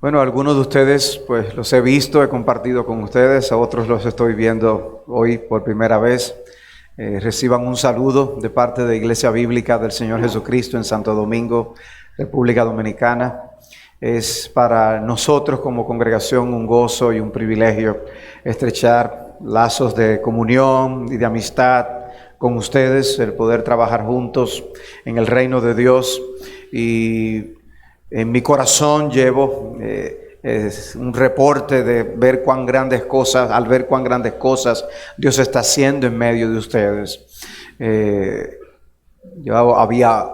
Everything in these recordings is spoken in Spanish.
Bueno, algunos de ustedes pues los he visto, he compartido con ustedes, a otros los estoy viendo hoy por primera vez. Reciban un saludo de parte de Iglesia Bíblica del Señor Jesucristo en Santo Domingo, República Dominicana. Es para nosotros como congregación un gozo y un privilegio estrechar lazos de comunión y de amistad con ustedes, el poder trabajar juntos en el reino de Dios. Y en mi corazón llevo es un reporte de ver cuán grandes cosas, al ver cuán grandes cosas Dios está haciendo en medio de ustedes. Yo había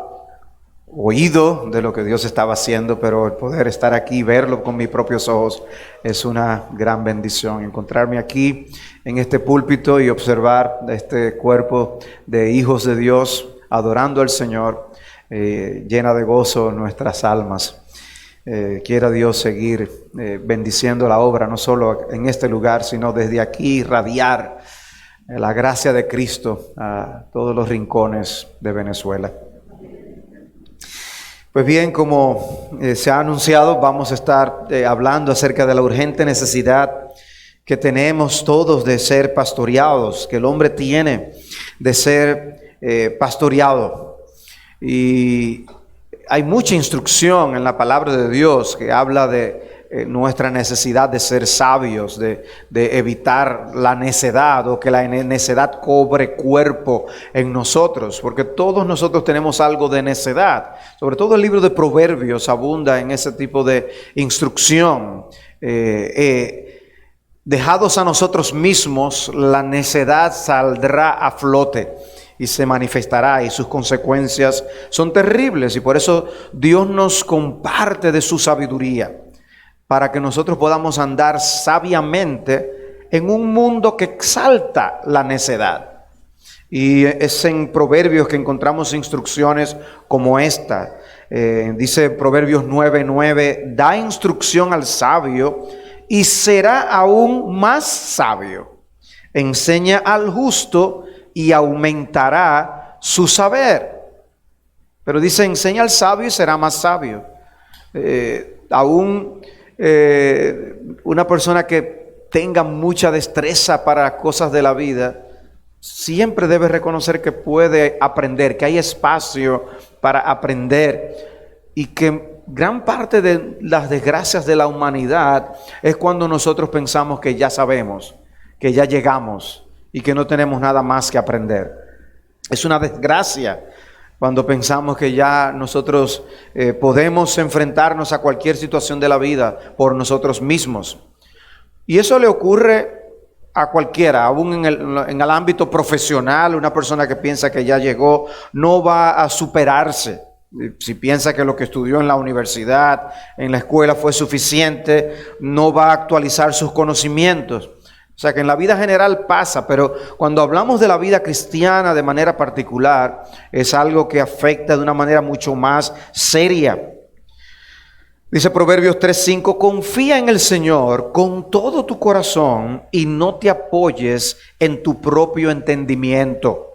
oído de lo que Dios estaba haciendo, pero el poder estar aquí y verlo con mis propios ojos es una gran bendición. Encontrarme aquí en este púlpito y observar este cuerpo de hijos de Dios adorando al Señor, llena de gozo nuestras almas. Quiera Dios seguir bendiciendo la obra, no solo en este lugar, sino desde aquí irradiar la gracia de Cristo a todos los rincones de Venezuela. Pues bien, como se ha anunciado, vamos a estar hablando acerca de la urgente necesidad que tenemos todos de ser pastoreados, que el hombre tiene de ser pastoreado. Y hay mucha instrucción en la palabra de Dios que habla de nuestra necesidad de ser sabios, de evitar la necedad o que la necedad cobre cuerpo en nosotros, porque todos nosotros tenemos algo de necedad. Sobre todo el libro de Proverbios abunda en ese tipo de instrucción. Dejados a nosotros mismos, la necedad saldrá a flote y se manifestará, y sus consecuencias son terribles, y por eso Dios nos comparte de su sabiduría, para que nosotros podamos andar sabiamente en un mundo que exalta la necedad. Y es en Proverbios que encontramos instrucciones como esta. Dice Proverbios 9:9, da instrucción al sabio y será aún más sabio. Enseña al justo y aumentará su saber. Pero dice, enseña al sabio y será más sabio. Una persona que tenga mucha destreza para cosas de la vida, siempre debe reconocer que puede aprender, que hay espacio para aprender, y que gran parte de las desgracias de la humanidad es cuando nosotros pensamos que ya sabemos, que ya llegamos y que no tenemos nada más que aprender. Es una desgracia cuando pensamos que ya nosotros podemos enfrentarnos a cualquier situación de la vida por nosotros mismos. Y eso le ocurre a cualquiera, aún en el ámbito profesional. Una persona que piensa que ya llegó no va a superarse. Si piensa que lo que estudió en la universidad, en la escuela fue suficiente, no va a actualizar sus conocimientos. O sea que en la vida general pasa, pero cuando hablamos de la vida cristiana de manera particular, es algo que afecta de una manera mucho más seria. Dice Proverbios 3:5, confía en el Señor con todo tu corazón y no te apoyes en tu propio entendimiento.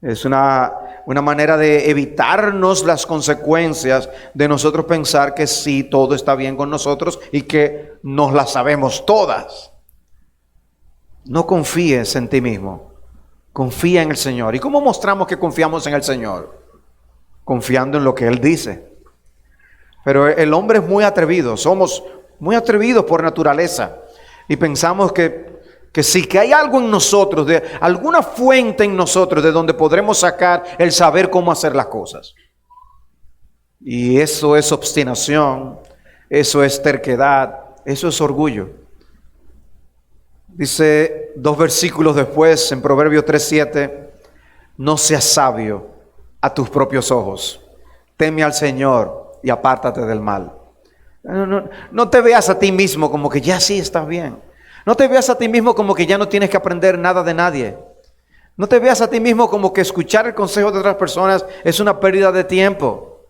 Es una manera de evitarnos las consecuencias de nosotros pensar que sí, todo está bien con nosotros y que nos las sabemos todas. No confíes en ti mismo, confía en el Señor. ¿Y cómo mostramos que confiamos en el Señor? Confiando en lo que Él dice. Pero el hombre es muy atrevido, somos muy atrevidos por naturaleza, y pensamos que sí, que hay algo en nosotros, de alguna fuente en nosotros de donde podremos sacar el saber cómo hacer las cosas. Y eso es obstinación, eso es terquedad, eso es orgullo. Dice 2 versículos después, en Proverbios 3:7, no seas sabio a tus propios ojos, teme al Señor y apártate del mal. No te veas a ti mismo como que ya sí estás bien. No te veas a ti mismo como que ya no tienes que aprender nada de nadie. No te veas a ti mismo como que escuchar el consejo de otras personas es una pérdida de tiempo,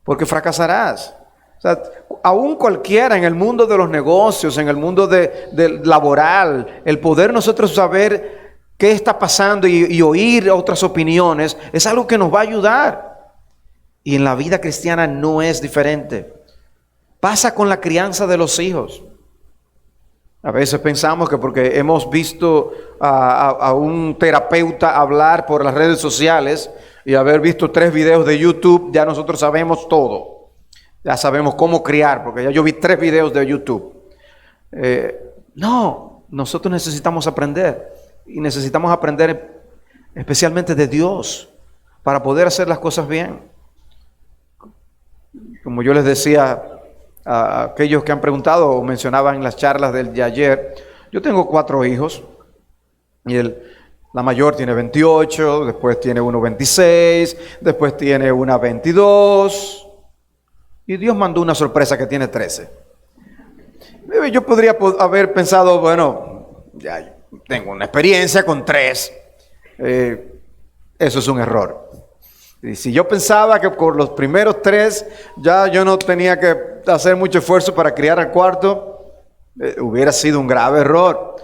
porque fracasarás. O sea, aún cualquiera en el mundo de los negocios, en el mundo del laboral, el poder nosotros saber qué está pasando y oír otras opiniones es algo que nos va a ayudar. Y en la vida cristiana no es diferente. Pasa con la crianza de los hijos. A veces pensamos que porque hemos visto a un terapeuta hablar por las redes sociales y haber visto 3 videos de YouTube, ya nosotros sabemos todo. Ya sabemos cómo criar, porque ya yo vi 3 videos de YouTube. No, nosotros necesitamos aprender. Y necesitamos aprender especialmente de Dios para poder hacer las cosas bien. Como yo les decía a aquellos que han preguntado o mencionaban en las charlas de ayer, yo tengo 4 hijos y la mayor tiene 28, después tiene uno 26, después tiene una 22 y Dios mandó una sorpresa que tiene 13. Yo podría haber pensado, bueno, ya tengo una experiencia con 3, eso es un error. Y si yo pensaba que con los primeros 3 ya yo no tenía que hacer mucho esfuerzo para criar al cuarto, hubiera sido un grave error.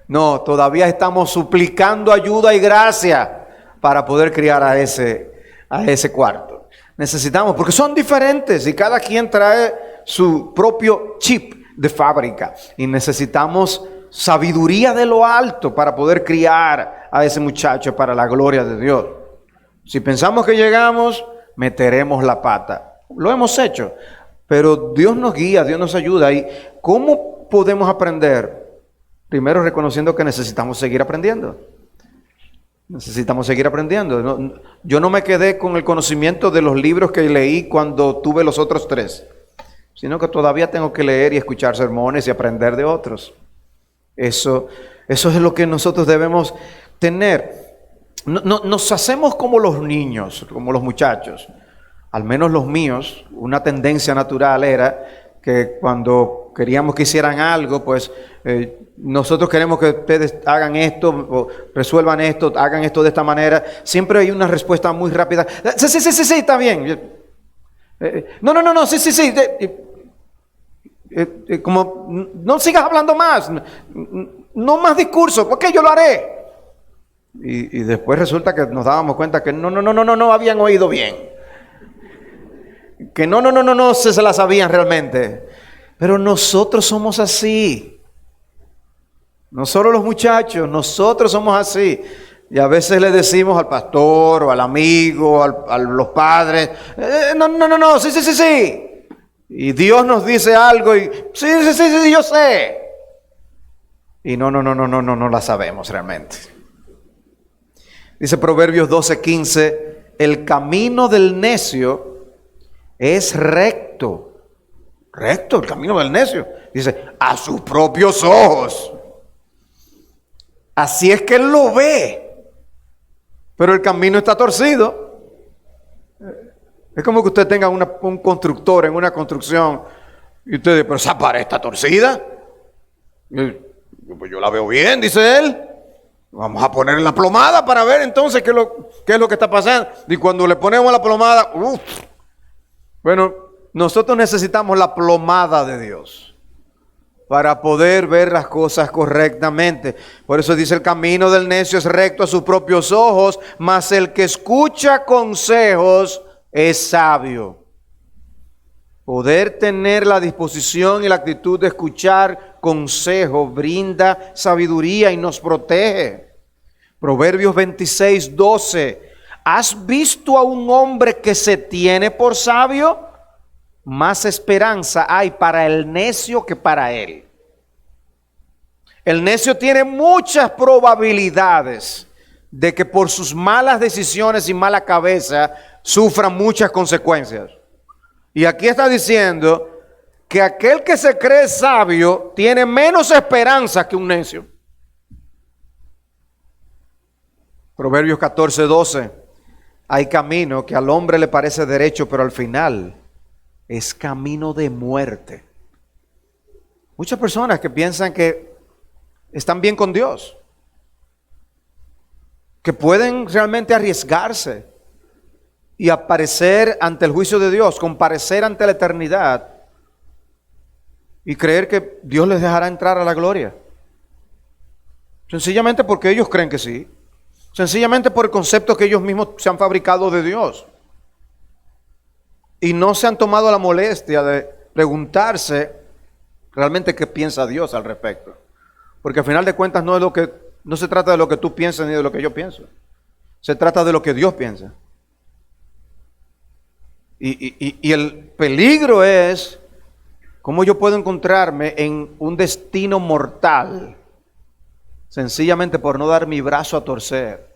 No, todavía estamos suplicando ayuda y gracia para poder criar a ese cuarto. Necesitamos, porque son diferentes y cada quien trae su propio chip de fábrica. Y necesitamos sabiduría de lo alto para poder criar a ese muchacho para la gloria de Dios. Si pensamos que llegamos, meteremos la pata. Lo hemos hecho, pero Dios nos guía, Dios nos ayuda. ¿Y cómo podemos aprender? Primero reconociendo que necesitamos seguir aprendiendo. Necesitamos seguir aprendiendo. Yo no me quedé con el conocimiento de los libros que leí cuando tuve los otros 3, sino que todavía tengo que leer y escuchar sermones y aprender de otros. Eso es lo que nosotros debemos tener. Nos hacemos como los niños, como los muchachos. Al menos los míos, una tendencia natural era que cuando queríamos que hicieran algo, pues nosotros queremos que ustedes hagan esto, o resuelvan esto, hagan esto de esta manera. Siempre hay una respuesta muy rápida. Sí, está bien. No, sí. Como, no sigas hablando más. No más discurso, ok, yo lo haré. Y después resulta que nos dábamos cuenta que no habían oído bien. Que no se la sabían realmente. Pero nosotros somos así. No solo los muchachos, nosotros somos así. Y a veces le decimos al pastor o al amigo, a los padres, no, sí. Y Dios nos dice algo y sí, yo sé. Y no la sabemos realmente. Dice Proverbios 12:15, el camino del necio es recto. Recto, el camino del necio. Dice, a sus propios ojos. Así es que él lo ve. Pero el camino está torcido. Es como que usted tenga un constructor en una construcción y usted dice, pero esa pared está torcida. Pues yo la veo bien, dice él. Vamos a poner la plomada para ver entonces qué es lo que está pasando. Y cuando le ponemos la plomada, bueno, nosotros necesitamos la plomada de Dios para poder ver las cosas correctamente. Por eso dice, el camino del necio es recto a sus propios ojos, mas el que escucha consejos es sabio. Poder tener la disposición y la actitud de escuchar consejo brinda sabiduría y nos protege. Proverbios 26:12. ¿Has visto a un hombre que se tiene por sabio? Más esperanza hay para el necio que para él. El necio tiene muchas probabilidades de que por sus malas decisiones y mala cabeza sufra muchas consecuencias. Y aquí está diciendo que aquel que se cree sabio tiene menos esperanza que un necio. Proverbios 14:12. Hay camino que al hombre le parece derecho, pero al final es camino de muerte. Muchas personas que piensan que están bien con Dios, que pueden realmente arriesgarse y aparecer ante el juicio de Dios, comparecer ante la eternidad y creer que Dios les dejará entrar a la gloria. Sencillamente porque ellos creen que sí. Sencillamente por el concepto que ellos mismos se han fabricado de Dios. Y no se han tomado la molestia de preguntarse realmente qué piensa Dios al respecto. Porque al final de cuentas no se trata de lo que tú piensas ni de lo que yo pienso. Se trata de lo que Dios piensa. Y el peligro es cómo yo puedo encontrarme en un destino mortal sencillamente por no dar mi brazo a torcer,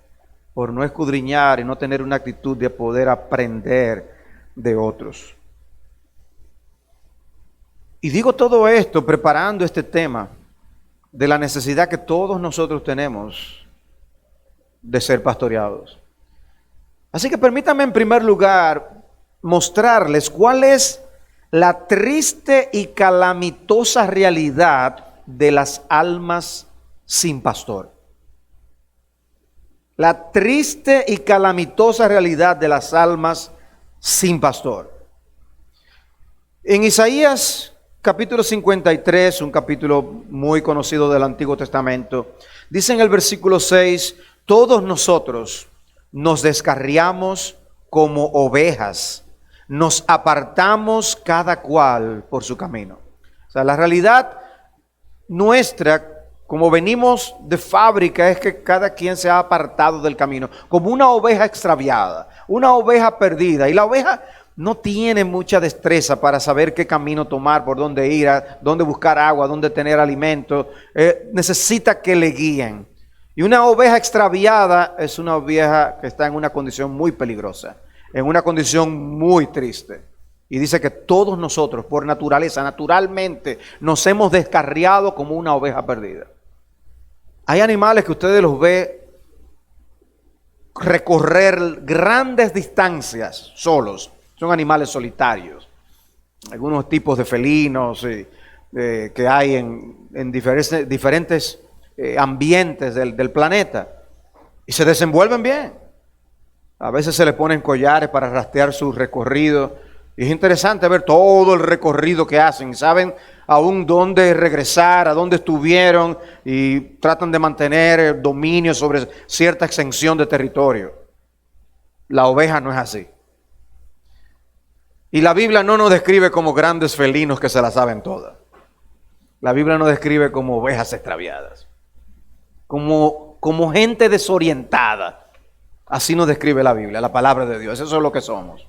por no escudriñar y no tener una actitud de poder aprender de otros. Y digo todo esto preparando este tema de la necesidad que todos nosotros tenemos de ser pastoreados. Así que permítanme en primer lugar mostrarles cuál es la triste y calamitosa realidad de las almas sin pastor. La triste y calamitosa realidad de las almas sin pastor. En Isaías capítulo 53, un capítulo muy conocido del Antiguo Testamento, dice en el versículo 6, todos nosotros nos descarriamos como ovejas, nos apartamos cada cual por su camino. O sea, la realidad nuestra, como venimos de fábrica, es que cada quien se ha apartado del camino, como una oveja extraviada, una oveja perdida. Y la oveja no tiene mucha destreza para saber qué camino tomar, por dónde ir, a dónde buscar agua, dónde tener alimento. Necesita que le guíen. Y una oveja extraviada es una oveja que está en una condición muy peligrosa, en una condición muy triste. Y dice que todos nosotros, por naturaleza, naturalmente, nos hemos descarriado como una oveja perdida. Hay animales que ustedes los ven recorrer grandes distancias solos. Son animales solitarios. Algunos tipos de felinos que hay en diferentes ambientes del planeta. Y se desenvuelven bien. A veces se le ponen collares para rastrear su recorrido. Y es interesante ver todo el recorrido que hacen. Saben aún dónde regresar, a dónde estuvieron y tratan de mantener el dominio sobre cierta extensión de territorio. La oveja no es así. Y la Biblia no nos describe como grandes felinos que se la saben todas. La Biblia nos describe como ovejas extraviadas. Como gente desorientada. Así nos describe la Biblia, la palabra de Dios. Eso es lo que somos.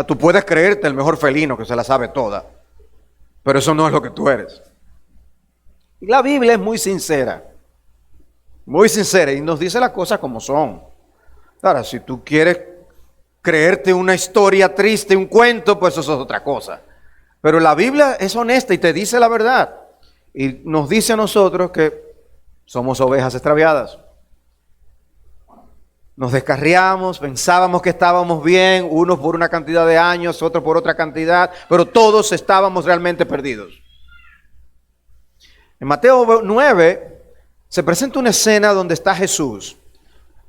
Tú puedes creerte el mejor felino que se la sabe toda, pero eso no es lo que tú eres. Y la Biblia es muy sincera y nos dice las cosas como son. Ahora, si tú quieres creerte una historia triste, un cuento, pues eso es otra cosa. Pero la Biblia es honesta y te dice la verdad. Y nos dice a nosotros que somos ovejas extraviadas. Nos descarriamos, pensábamos que estábamos bien, unos por una cantidad de años, otros por otra cantidad, pero todos estábamos realmente perdidos. En Mateo 9 se presenta una escena donde está Jesús,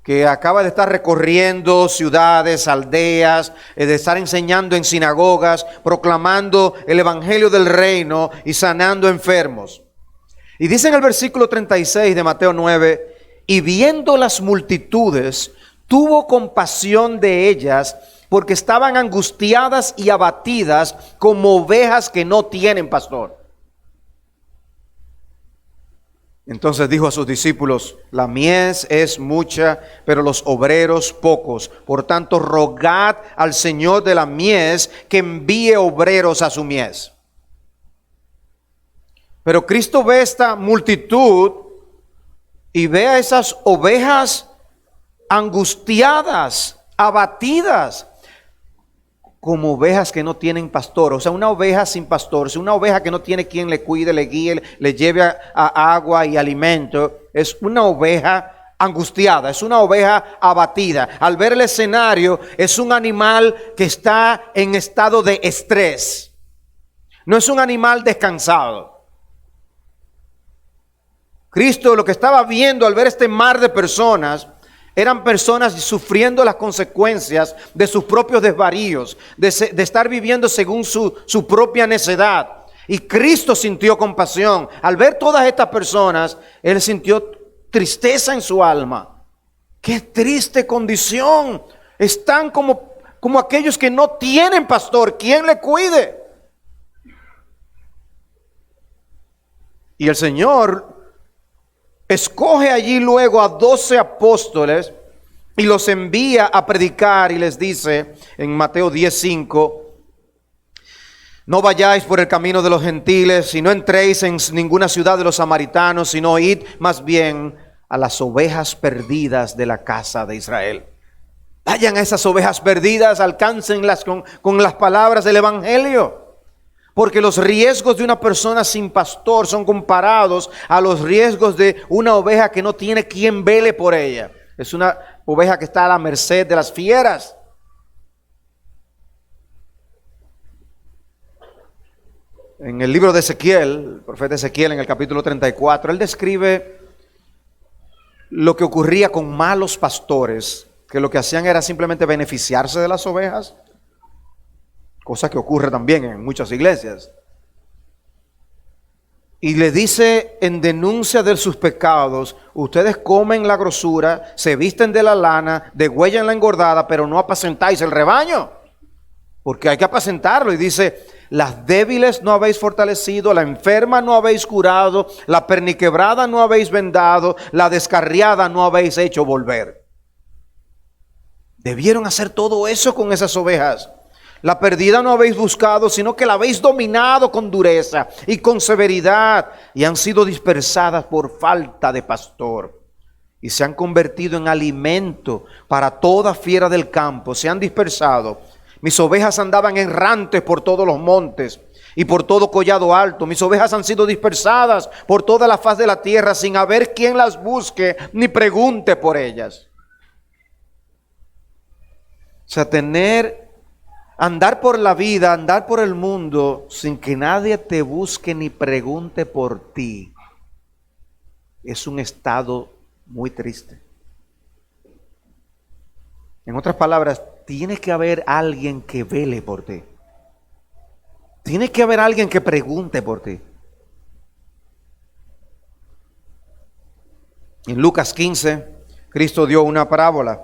que acaba de estar recorriendo ciudades, aldeas, de estar enseñando en sinagogas, proclamando el evangelio del reino y sanando enfermos. Y dice en el versículo 36 de Mateo 9, y viendo las multitudes, tuvo compasión de ellas, porque estaban angustiadas y abatidas como ovejas que no tienen pastor. Entonces dijo a sus discípulos, la mies es mucha, pero los obreros pocos. Por tanto, rogad al Señor de la mies que envíe obreros a su mies. Pero Cristo ve esta multitud y ve a esas ovejas angustiadas, abatidas, como ovejas que no tienen pastor. O sea, una oveja sin pastor, o sea, una oveja que no tiene quien le cuide, le guíe, le lleve a agua y alimento, es una oveja angustiada, es una oveja abatida. Al ver el escenario, es un animal que está en estado de estrés. No es un animal descansado. Cristo lo que estaba viendo al ver este mar de personas, eran personas sufriendo las consecuencias de sus propios desvaríos, de estar viviendo según su propia necedad. Y Cristo sintió compasión. Al ver todas estas personas, Él sintió tristeza en su alma. ¡Qué triste condición! Están como aquellos que no tienen pastor, ¿quién le cuide? Y el Señor escoge allí luego a 12 apóstoles y los envía a predicar y les dice en Mateo 10:5: no vayáis por el camino de los gentiles y no entréis en ninguna ciudad de los samaritanos, sino id más bien a las ovejas perdidas de la casa de Israel. Vayan a esas ovejas perdidas, alcáncenlas con las palabras del Evangelio. Porque los riesgos de una persona sin pastor son comparados a los riesgos de una oveja que no tiene quien vele por ella. Es una oveja que está a la merced de las fieras. En el libro de Ezequiel, el profeta Ezequiel, en el capítulo 34, él describe lo que ocurría con malos pastores, que lo que hacían era simplemente beneficiarse de las ovejas, cosa que ocurre también en muchas iglesias. Y le dice en denuncia de sus pecados: ustedes comen la grosura, se visten de la lana, degüellan la engordada, pero no apacentáis el rebaño, porque hay que apacentarlo. Y dice: las débiles no habéis fortalecido, la enferma no habéis curado, la perniquebrada no habéis vendado, la descarriada no habéis hecho volver. Debieron hacer todo eso con esas ovejas. La perdida no habéis buscado, sino que la habéis dominado con dureza y con severidad, y han sido dispersadas por falta de pastor. Y se han convertido en alimento para toda fiera del campo, se han dispersado. Mis ovejas andaban errantes por todos los montes y por todo collado alto. Mis ovejas han sido dispersadas por toda la faz de la tierra, sin haber quien las busque ni pregunte por ellas. O sea, andar por la vida, andar por el mundo sin que nadie te busque ni pregunte por ti, es un estado muy triste. En otras palabras, tiene que haber alguien que vele por ti. Tiene que haber alguien que pregunte por ti. En Lucas 15, Cristo dio una parábola.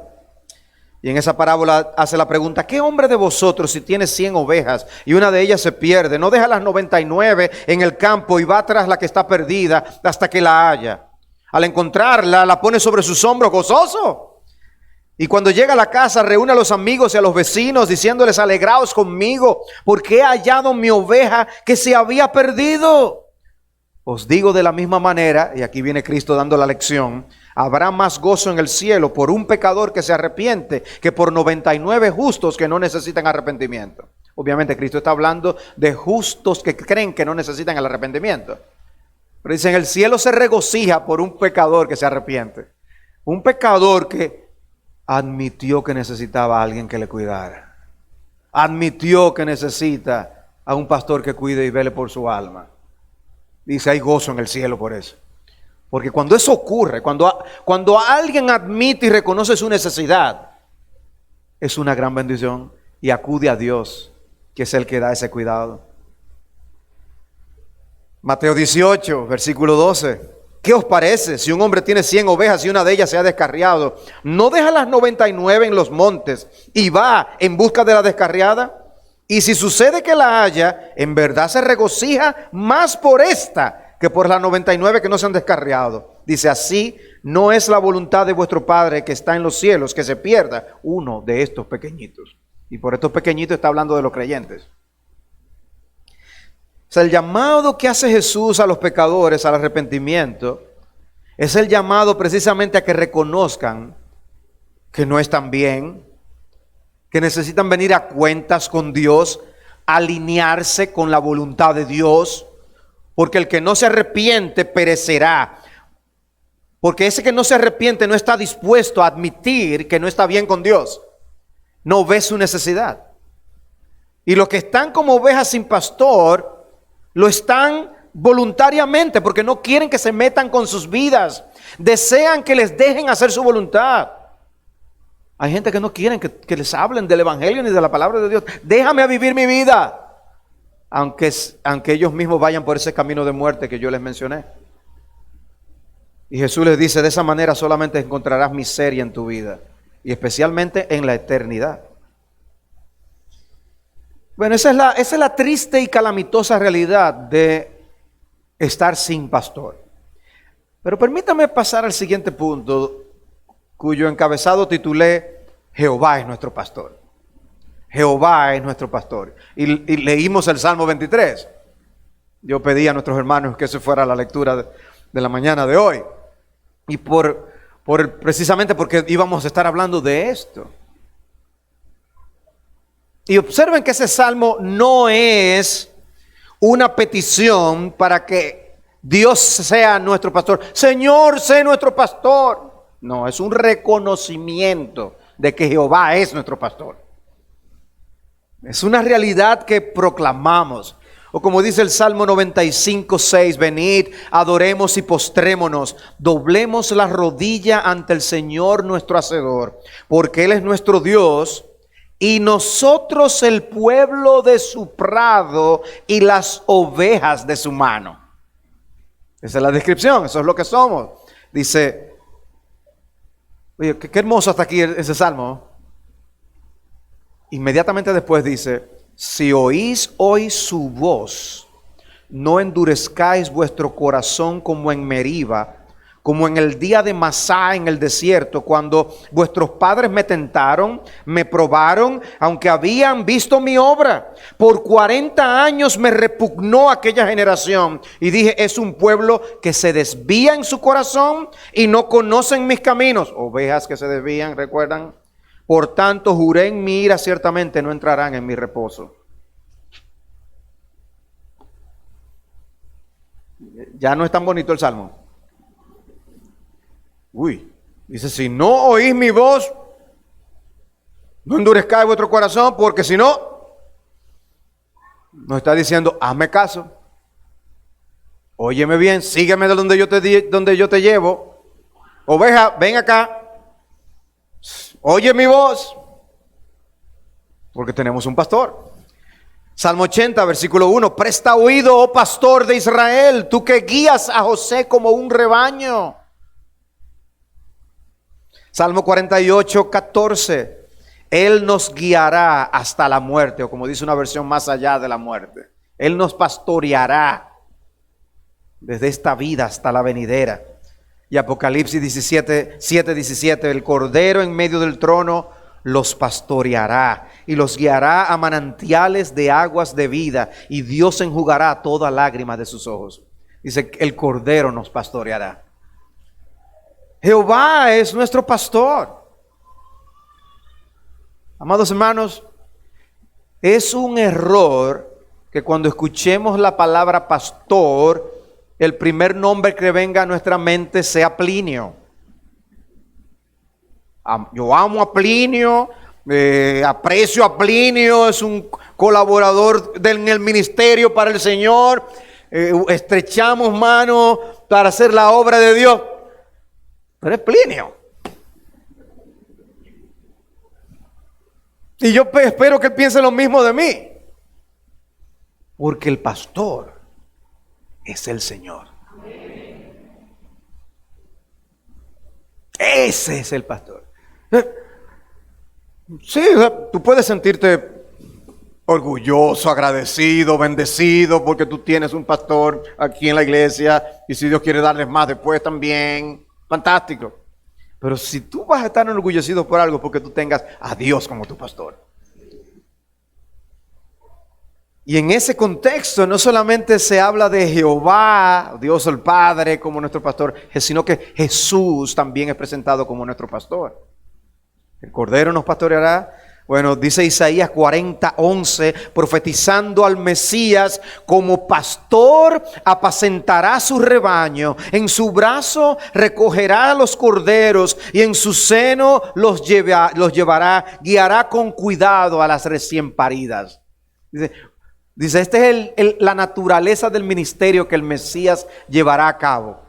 Y en esa parábola hace la pregunta: ¿qué hombre de vosotros, si tiene 100 ovejas y una de ellas se pierde, no deja las 99 en el campo y va tras la que está perdida hasta que la haya? Al encontrarla, la pone sobre sus hombros gozoso. Y cuando llega a la casa, reúne a los amigos y a los vecinos, diciéndoles: alegraos conmigo, porque he hallado mi oveja que se había perdido. Os digo de la misma manera, y aquí viene Cristo dando la lección, habrá más gozo en el cielo por un pecador que se arrepiente que por 99 justos que no necesitan arrepentimiento. Obviamente Cristo está hablando de justos que creen que no necesitan el arrepentimiento. Pero dice: en el cielo se regocija por un pecador que se arrepiente. Un pecador que admitió que necesitaba a alguien que le cuidara. Admitió que necesita a un pastor que cuide y vele por su alma. Dice: hay gozo en el cielo por eso. Porque cuando eso ocurre, cuando alguien admite y reconoce su necesidad, es una gran bendición y acude a Dios, que es el que da ese cuidado. Mateo 18, versículo 12. ¿Qué os parece? Si un hombre tiene 100 ovejas y una de ellas se ha descarriado, ¿no deja las 99 en los montes y va en busca de la descarriada? Y si sucede que la haya, en verdad se regocija más por esta que por las 99 que no se han descarriado. Dice: así no es la voluntad de vuestro Padre que está en los cielos, que se pierda uno de estos pequeñitos. Y por estos pequeñitos está hablando de los creyentes. O sea, el llamado que hace Jesús a los pecadores al arrepentimiento es el llamado precisamente a que reconozcan que no están bien, que necesitan venir a cuentas con Dios, alinearse con la voluntad de Dios, porque el que no se arrepiente perecerá. Porque ese que no se arrepiente no está dispuesto a admitir que no está bien con Dios, no ve su necesidad. Y los que están como ovejas sin pastor lo están voluntariamente porque no quieren que se metan con sus vidas. Desean que les dejen hacer su voluntad. Hay gente que no quieren que les hablen del evangelio ni de la palabra de Dios. Déjame a vivir mi vida. Aunque ellos mismos vayan por ese camino de muerte que yo les mencioné. Y Jesús les dice: de esa manera solamente encontrarás miseria en tu vida. Y especialmente en la eternidad. Bueno, esa es la triste y calamitosa realidad de estar sin pastor. Pero permítame pasar al siguiente punto, cuyo encabezado titulé Jehová es nuestro pastor. Jehová es nuestro pastor. Y leímos el Salmo 23. Yo pedí a nuestros hermanos que esa fuera la lectura de la mañana de hoy. Y precisamente porque íbamos a estar hablando de esto. Y observen que ese salmo no es una petición para que Dios sea nuestro pastor. Señor, sé nuestro pastor. No, es un reconocimiento de que Jehová es nuestro pastor. Es una realidad que proclamamos. O como dice el Salmo 95:6, venid, adoremos y postrémonos, doblemos la rodilla ante el Señor nuestro Hacedor, porque Él es nuestro Dios y nosotros el pueblo de su prado y las ovejas de su mano. Esa es la descripción, eso es lo que somos. Dice, oye, qué hermoso hasta aquí ese Salmo. Inmediatamente después dice, si oís hoy su voz, no endurezcáis vuestro corazón como en Meriba, como en el día de Masá en el desierto, cuando vuestros padres me tentaron, me probaron, aunque habían visto mi obra. Por 40 años me repugnó aquella generación y dije, es un pueblo que se desvía en su corazón y no conocen mis caminos. Ovejas que se desvían, ¿recuerdan? Por tanto, juré en mi ira, ciertamente no entrarán en mi reposo. Ya no es tan bonito el salmo. Dice, si no oís mi voz, no endurezcáis vuestro corazón, porque si no, nos está diciendo, hazme caso. Óyeme bien, sígueme de donde yo te llevo. Oveja, ven acá. Oye mi voz, porque tenemos un pastor. Salmo 80, versículo 1. Presta oído, oh pastor de Israel, tú que guías a José como un rebaño. Salmo 48, 14. Él nos guiará hasta la muerte, o como dice una versión, más allá de la muerte. Él nos pastoreará desde esta vida hasta la venidera. Y Apocalipsis 17, el Cordero en medio del trono los pastoreará y los guiará a manantiales de aguas de vida, y Dios enjugará toda lágrima de sus ojos. Dice, el Cordero nos pastoreará. Jehová es nuestro pastor. Amados hermanos, es un error que cuando escuchemos la palabra pastor, el primer nombre que venga a nuestra mente sea Plinio. Yo amo a Plinio, aprecio a Plinio, es un colaborador en el ministerio para el Señor. Estrechamos manos para hacer la obra de Dios. Pero es Plinio. Y yo espero que él piense lo mismo de mí. Porque el pastor es el Señor. Ese es el pastor. Sí, tú puedes sentirte orgulloso, agradecido, bendecido porque tú tienes un pastor aquí en la iglesia y si Dios quiere darles más después también, fantástico. Pero si tú vas a estar enorgullecido por algo porque tú tengas a Dios como tu pastor. Y en ese contexto no solamente se habla de Jehová, Dios el Padre como nuestro pastor, sino que Jesús también es presentado como nuestro pastor. El Cordero nos pastoreará. Bueno, dice Isaías 40:11, profetizando al Mesías, como pastor apacentará su rebaño, en su brazo recogerá a los corderos y en su seno los llevará, guiará con cuidado a las recién paridas. Dice, esta es la naturaleza del ministerio que el Mesías llevará a cabo.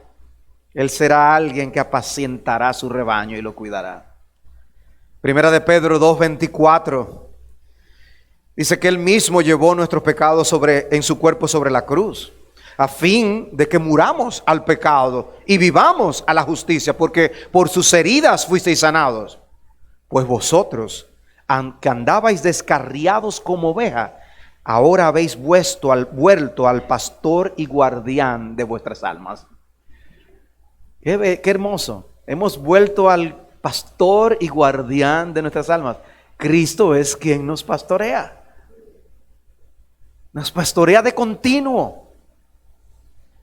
Él será alguien que apacentará su rebaño y lo cuidará. Primera de Pedro 2:24 dice que Él mismo llevó nuestros pecados en su cuerpo sobre la cruz, a fin de que muramos al pecado y vivamos a la justicia, porque por sus heridas fuisteis sanados. Pues vosotros, que andabais descarriados como ovejas, ahora habéis vuelto al pastor y guardián de vuestras almas. Qué hermoso. Hemos vuelto al pastor y guardián de nuestras almas. Cristo es quien nos pastorea. Nos pastorea de continuo.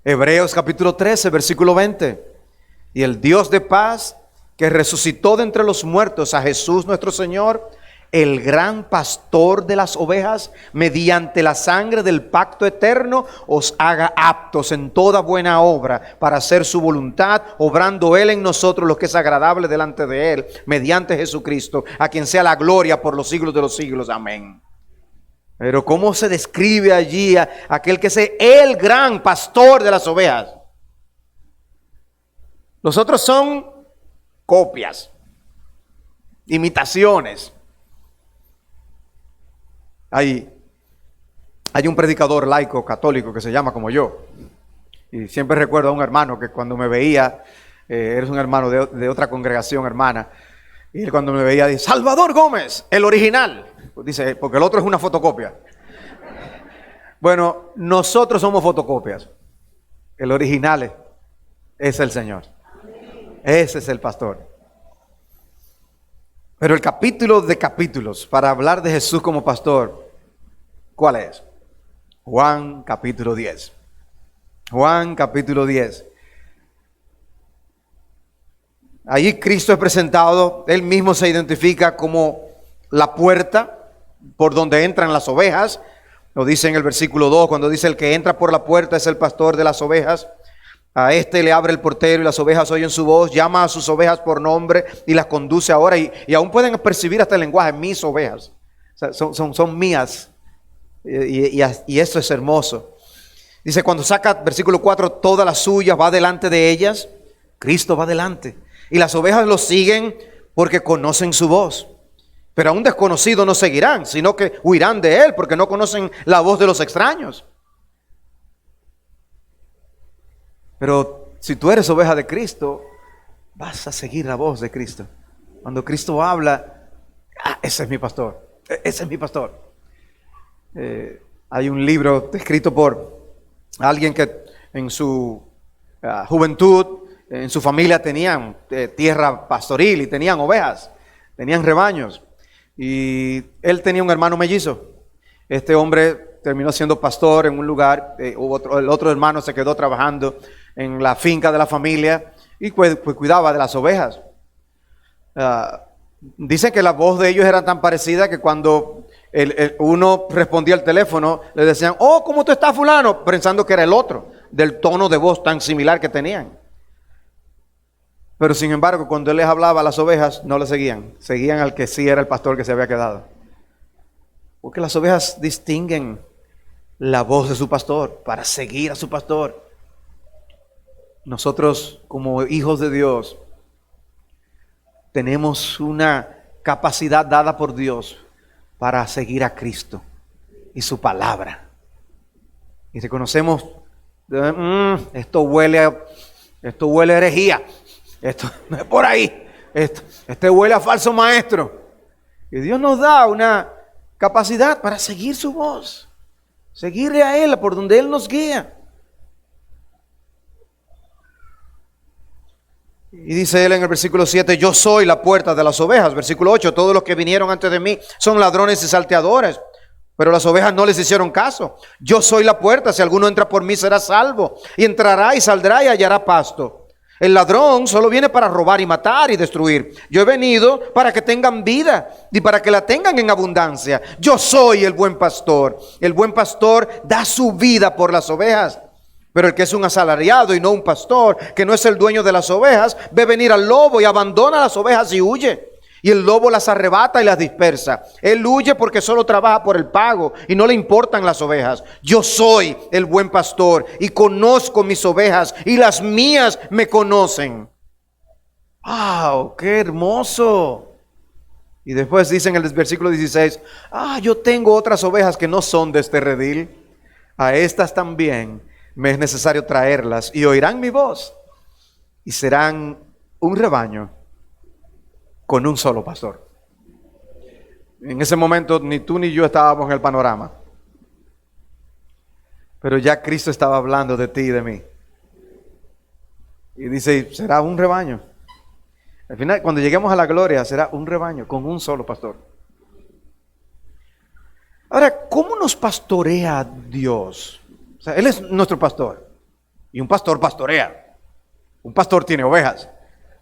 Hebreos capítulo 13, versículo 20. Y el Dios de paz, que resucitó de entre los muertos a Jesús nuestro Señor, el gran pastor de las ovejas, mediante la sangre del pacto eterno, os haga aptos en toda buena obra para hacer su voluntad, obrando Él en nosotros lo que es agradable delante de Él, mediante Jesucristo, a quien sea la gloria por los siglos de los siglos. Amén. Pero ¿cómo se describe allí a aquel que es el gran pastor de las ovejas? Los otros son copias, imitaciones. Hay un predicador laico católico que se llama como yo. Y siempre recuerdo a un hermano que cuando me veía, eres un hermano de otra congregación hermana, y él cuando me veía dice, Salvador Gómez, el original. Pues dice, porque el otro es una fotocopia. Bueno, nosotros somos fotocopias. El original es el Señor. Ese es el pastor. Pero el capítulo de capítulos para hablar de Jesús como pastor, ¿cuál es? Juan capítulo 10. Juan capítulo 10. Allí Cristo es presentado, Él mismo se identifica como la puerta por donde entran las ovejas. Lo dice en el versículo 2, cuando dice el que entra por la puerta es el pastor de las ovejas. A este le abre el portero y las ovejas oyen su voz, llama a sus ovejas por nombre y las conduce ahora. Y aún pueden percibir hasta el lenguaje, mis ovejas. O sea, son mías. Y esto es hermoso. Dice, cuando saca, versículo 4, todas las suyas, va delante de ellas. Cristo va delante. Y las ovejas lo siguen porque conocen su voz. Pero a un desconocido no seguirán, sino que huirán de él porque no conocen la voz de los extraños. Pero si tú eres oveja de Cristo, vas a seguir la voz de Cristo. Cuando Cristo habla, ese es mi pastor, ese es mi pastor. Hay un libro escrito por alguien que en su juventud, en su familia tenían tierra pastoril y tenían ovejas, tenían rebaños. Y él tenía un hermano mellizo. Este hombre terminó siendo pastor en un lugar, el otro hermano se quedó trabajando en la finca de la familia y pues cuidaba de las ovejas. Dicen que la voz de ellos era tan parecida que cuando uno respondía al teléfono, le decían, oh, ¿cómo tú estás, fulano? Pensando que era el otro, del tono de voz tan similar que tenían. Pero sin embargo, cuando él les hablaba a las ovejas, no le seguían. Seguían al que sí era el pastor que se había quedado. Porque las ovejas distinguen la voz de su pastor para seguir a su pastor. Nosotros, como hijos de Dios, tenemos una capacidad dada por Dios para seguir a Cristo y su palabra. Y reconocemos, esto huele a herejía. Esto no es por ahí. Este huele a falso maestro. Y Dios nos da una capacidad para seguir su voz. Seguirle a Él por donde Él nos guía. Y dice él en el versículo 7, yo soy la puerta de las ovejas. Versículo 8, todos los que vinieron antes de mí son ladrones y salteadores, pero las ovejas no les hicieron caso. Yo soy la puerta, si alguno entra por mí será salvo, y entrará y saldrá y hallará pasto. El ladrón solo viene para robar y matar y destruir. Yo he venido para que tengan vida y para que la tengan en abundancia. Yo soy el buen pastor. El buen pastor da su vida por las ovejas. Pero el que es un asalariado y no un pastor, que no es el dueño de las ovejas, ve venir al lobo y abandona las ovejas y huye. Y el lobo las arrebata y las dispersa. Él huye porque solo trabaja por el pago y no le importan las ovejas. Yo soy el buen pastor y conozco mis ovejas y las mías me conocen. ¡Wow! ¡Qué hermoso! Y después dice en el versículo 16, yo tengo otras ovejas que no son de este redil. A estas también me es necesario traerlas y oirán mi voz y serán un rebaño con un solo pastor. En ese momento ni tú ni yo estábamos en el panorama. Pero ya Cristo estaba hablando de ti y de mí. Y dice, será un rebaño. Al final, cuando lleguemos a la gloria, será un rebaño con un solo pastor. Ahora, ¿cómo nos pastorea Dios? O sea, Él es nuestro pastor. Y un pastor pastorea. Un pastor tiene ovejas.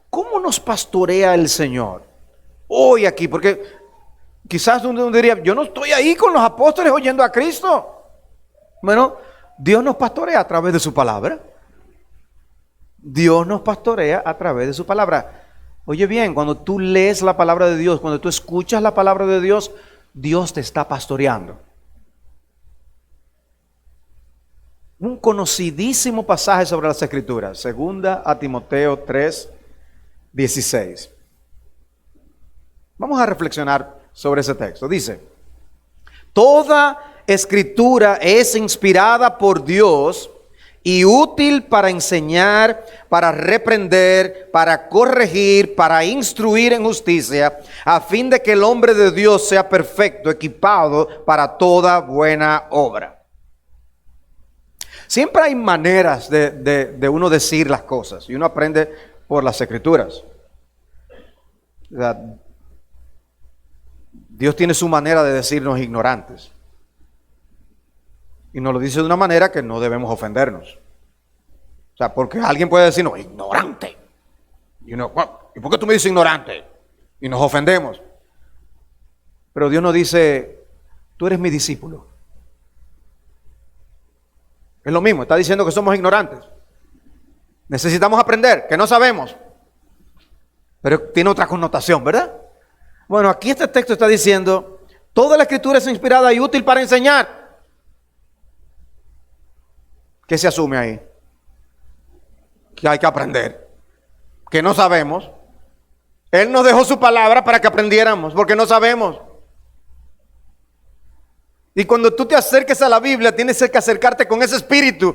¿Cómo nos pastorea el Señor? Hoy aquí, porque quizás uno diría, yo no estoy ahí con los apóstoles oyendo a Cristo. Bueno, Dios nos pastorea a través de su palabra. Dios nos pastorea a través de su palabra. Oye bien, cuando tú lees la palabra de Dios, cuando tú escuchas la palabra de Dios, Dios te está pastoreando. Un conocidísimo pasaje sobre las Escrituras, segunda a Timoteo 3:16. Vamos a reflexionar sobre ese texto. Dice, toda escritura es inspirada por Dios y útil para enseñar, para reprender, para corregir, para instruir en justicia, a fin de que el hombre de Dios sea perfecto, equipado para toda buena obra. Siempre hay maneras de uno decir las cosas y uno aprende por las Escrituras. O sea, Dios tiene su manera de decirnos ignorantes. Y nos lo dice de una manera que no debemos ofendernos. O sea, porque alguien puede decirnos, ignorante. Y uno, ¿y por qué tú me dices ignorante? Y nos ofendemos. Pero Dios nos dice, tú eres mi discípulo. Es lo mismo, está diciendo que somos ignorantes. Necesitamos aprender, que no sabemos. Pero tiene otra connotación, ¿verdad? Bueno, aquí este texto está diciendo, toda la escritura es inspirada y útil para enseñar. ¿Qué se asume ahí? Que hay que aprender, que no sabemos. Él nos dejó su palabra para que aprendiéramos, porque no sabemos. Y cuando tú te acerques a la Biblia, tienes que acercarte con ese espíritu,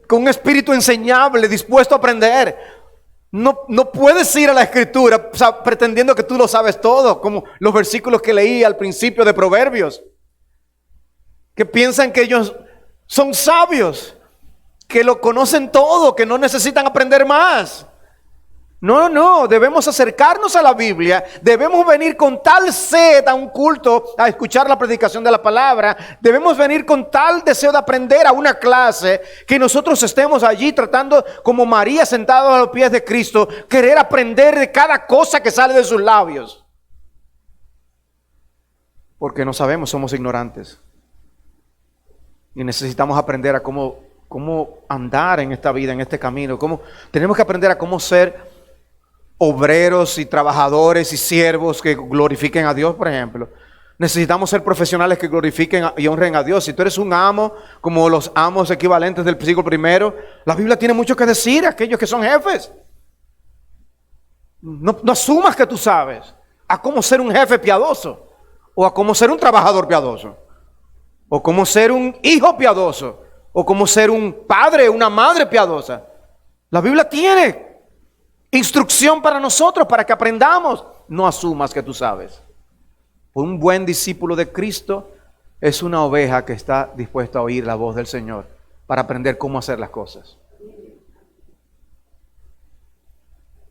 con un espíritu enseñable, dispuesto a aprender. No puedes ir a la Escritura, o sea, pretendiendo que tú lo sabes todo, como los versículos que leí al principio de Proverbios, que piensan que ellos son sabios, que lo conocen todo, que no necesitan aprender más. No, debemos acercarnos a la Biblia, debemos venir con tal sed a un culto, a escuchar la predicación de la palabra, debemos venir con tal deseo de aprender a una clase, que nosotros estemos allí tratando como María sentados a los pies de Cristo, querer aprender de cada cosa que sale de sus labios. Porque no sabemos, somos ignorantes. Y necesitamos aprender a cómo andar en esta vida, en este camino, tenemos que aprender a cómo ser obreros y trabajadores y siervos que glorifiquen a Dios, por ejemplo. Necesitamos ser profesionales que glorifiquen y honren a Dios. Si tú eres un amo, como los amos equivalentes del siglo primero, la Biblia tiene mucho que decir a aquellos que son jefes. No asumas que tú sabes a cómo ser un jefe piadoso, o a cómo ser un trabajador piadoso, o cómo ser un hijo piadoso, o cómo ser un padre, una madre piadosa. La Biblia tiene instrucción para nosotros, para que aprendamos. No asumas que tú sabes. Un buen discípulo de Cristo es una oveja que está dispuesta a oír la voz del Señor para aprender cómo hacer las cosas.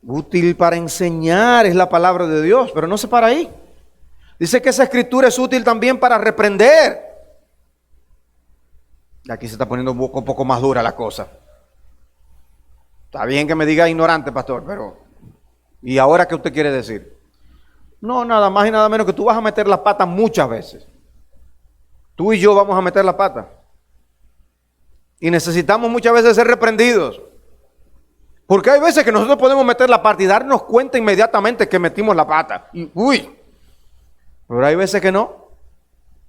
Útil para enseñar es la palabra de Dios, pero no se para ahí. Dice que esa escritura es útil también para reprender. Y aquí se está poniendo un poco más dura la cosa. Está bien que me diga ignorante, pastor, pero ¿y ahora qué usted quiere decir? No, nada más y nada menos que tú vas a meter la pata muchas veces. Tú y yo vamos a meter la pata. Y necesitamos muchas veces ser reprendidos. Porque hay veces que nosotros podemos meter la pata y darnos cuenta inmediatamente que metimos la pata. Y, pero hay veces que no.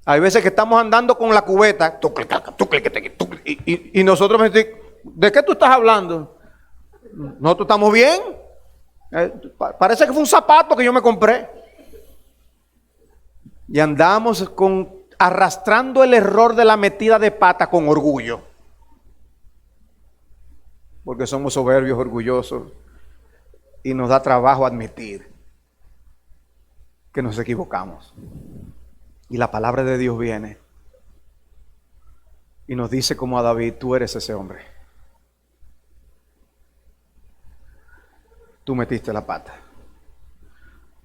Hay veces que estamos andando con la cubeta. Y nosotros me decimos, ¿de qué tú estás hablando? ¿Nosotros estamos bien? Parece que fue un zapato que yo me compré. Y andamos arrastrando el error de la metida de pata con orgullo. Porque somos soberbios, orgullosos. Y nos da trabajo admitir que nos equivocamos. Y la palabra de Dios viene y nos dice como a David, tú eres ese hombre. Tú metiste la pata.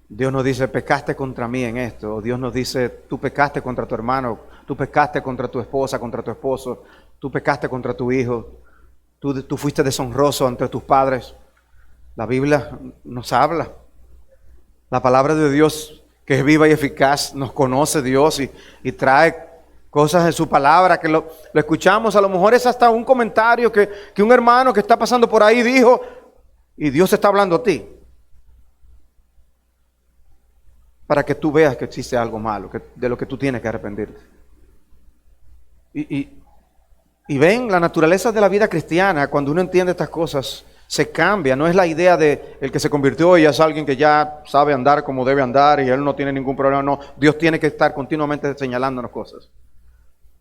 Dios nos dice, pecaste contra mí en esto. O Dios nos dice, tú pecaste contra tu hermano, tú pecaste contra tu esposa, contra tu esposo, tú pecaste contra tu hijo, tú fuiste deshonroso ante tus padres. La Biblia nos habla. La palabra de Dios, que es viva y eficaz, nos conoce Dios y trae cosas en su palabra, que lo escuchamos. A lo mejor es hasta un comentario que un hermano que está pasando por ahí dijo, y Dios está hablando a ti. Para que tú veas que existe algo malo, de lo que tú tienes que arrepentirte. Y ven, la naturaleza de la vida cristiana, cuando uno entiende estas cosas, se cambia. No es la idea de el que se convirtió y es alguien que ya sabe andar como debe andar y él no tiene ningún problema. No, Dios tiene que estar continuamente señalándonos cosas.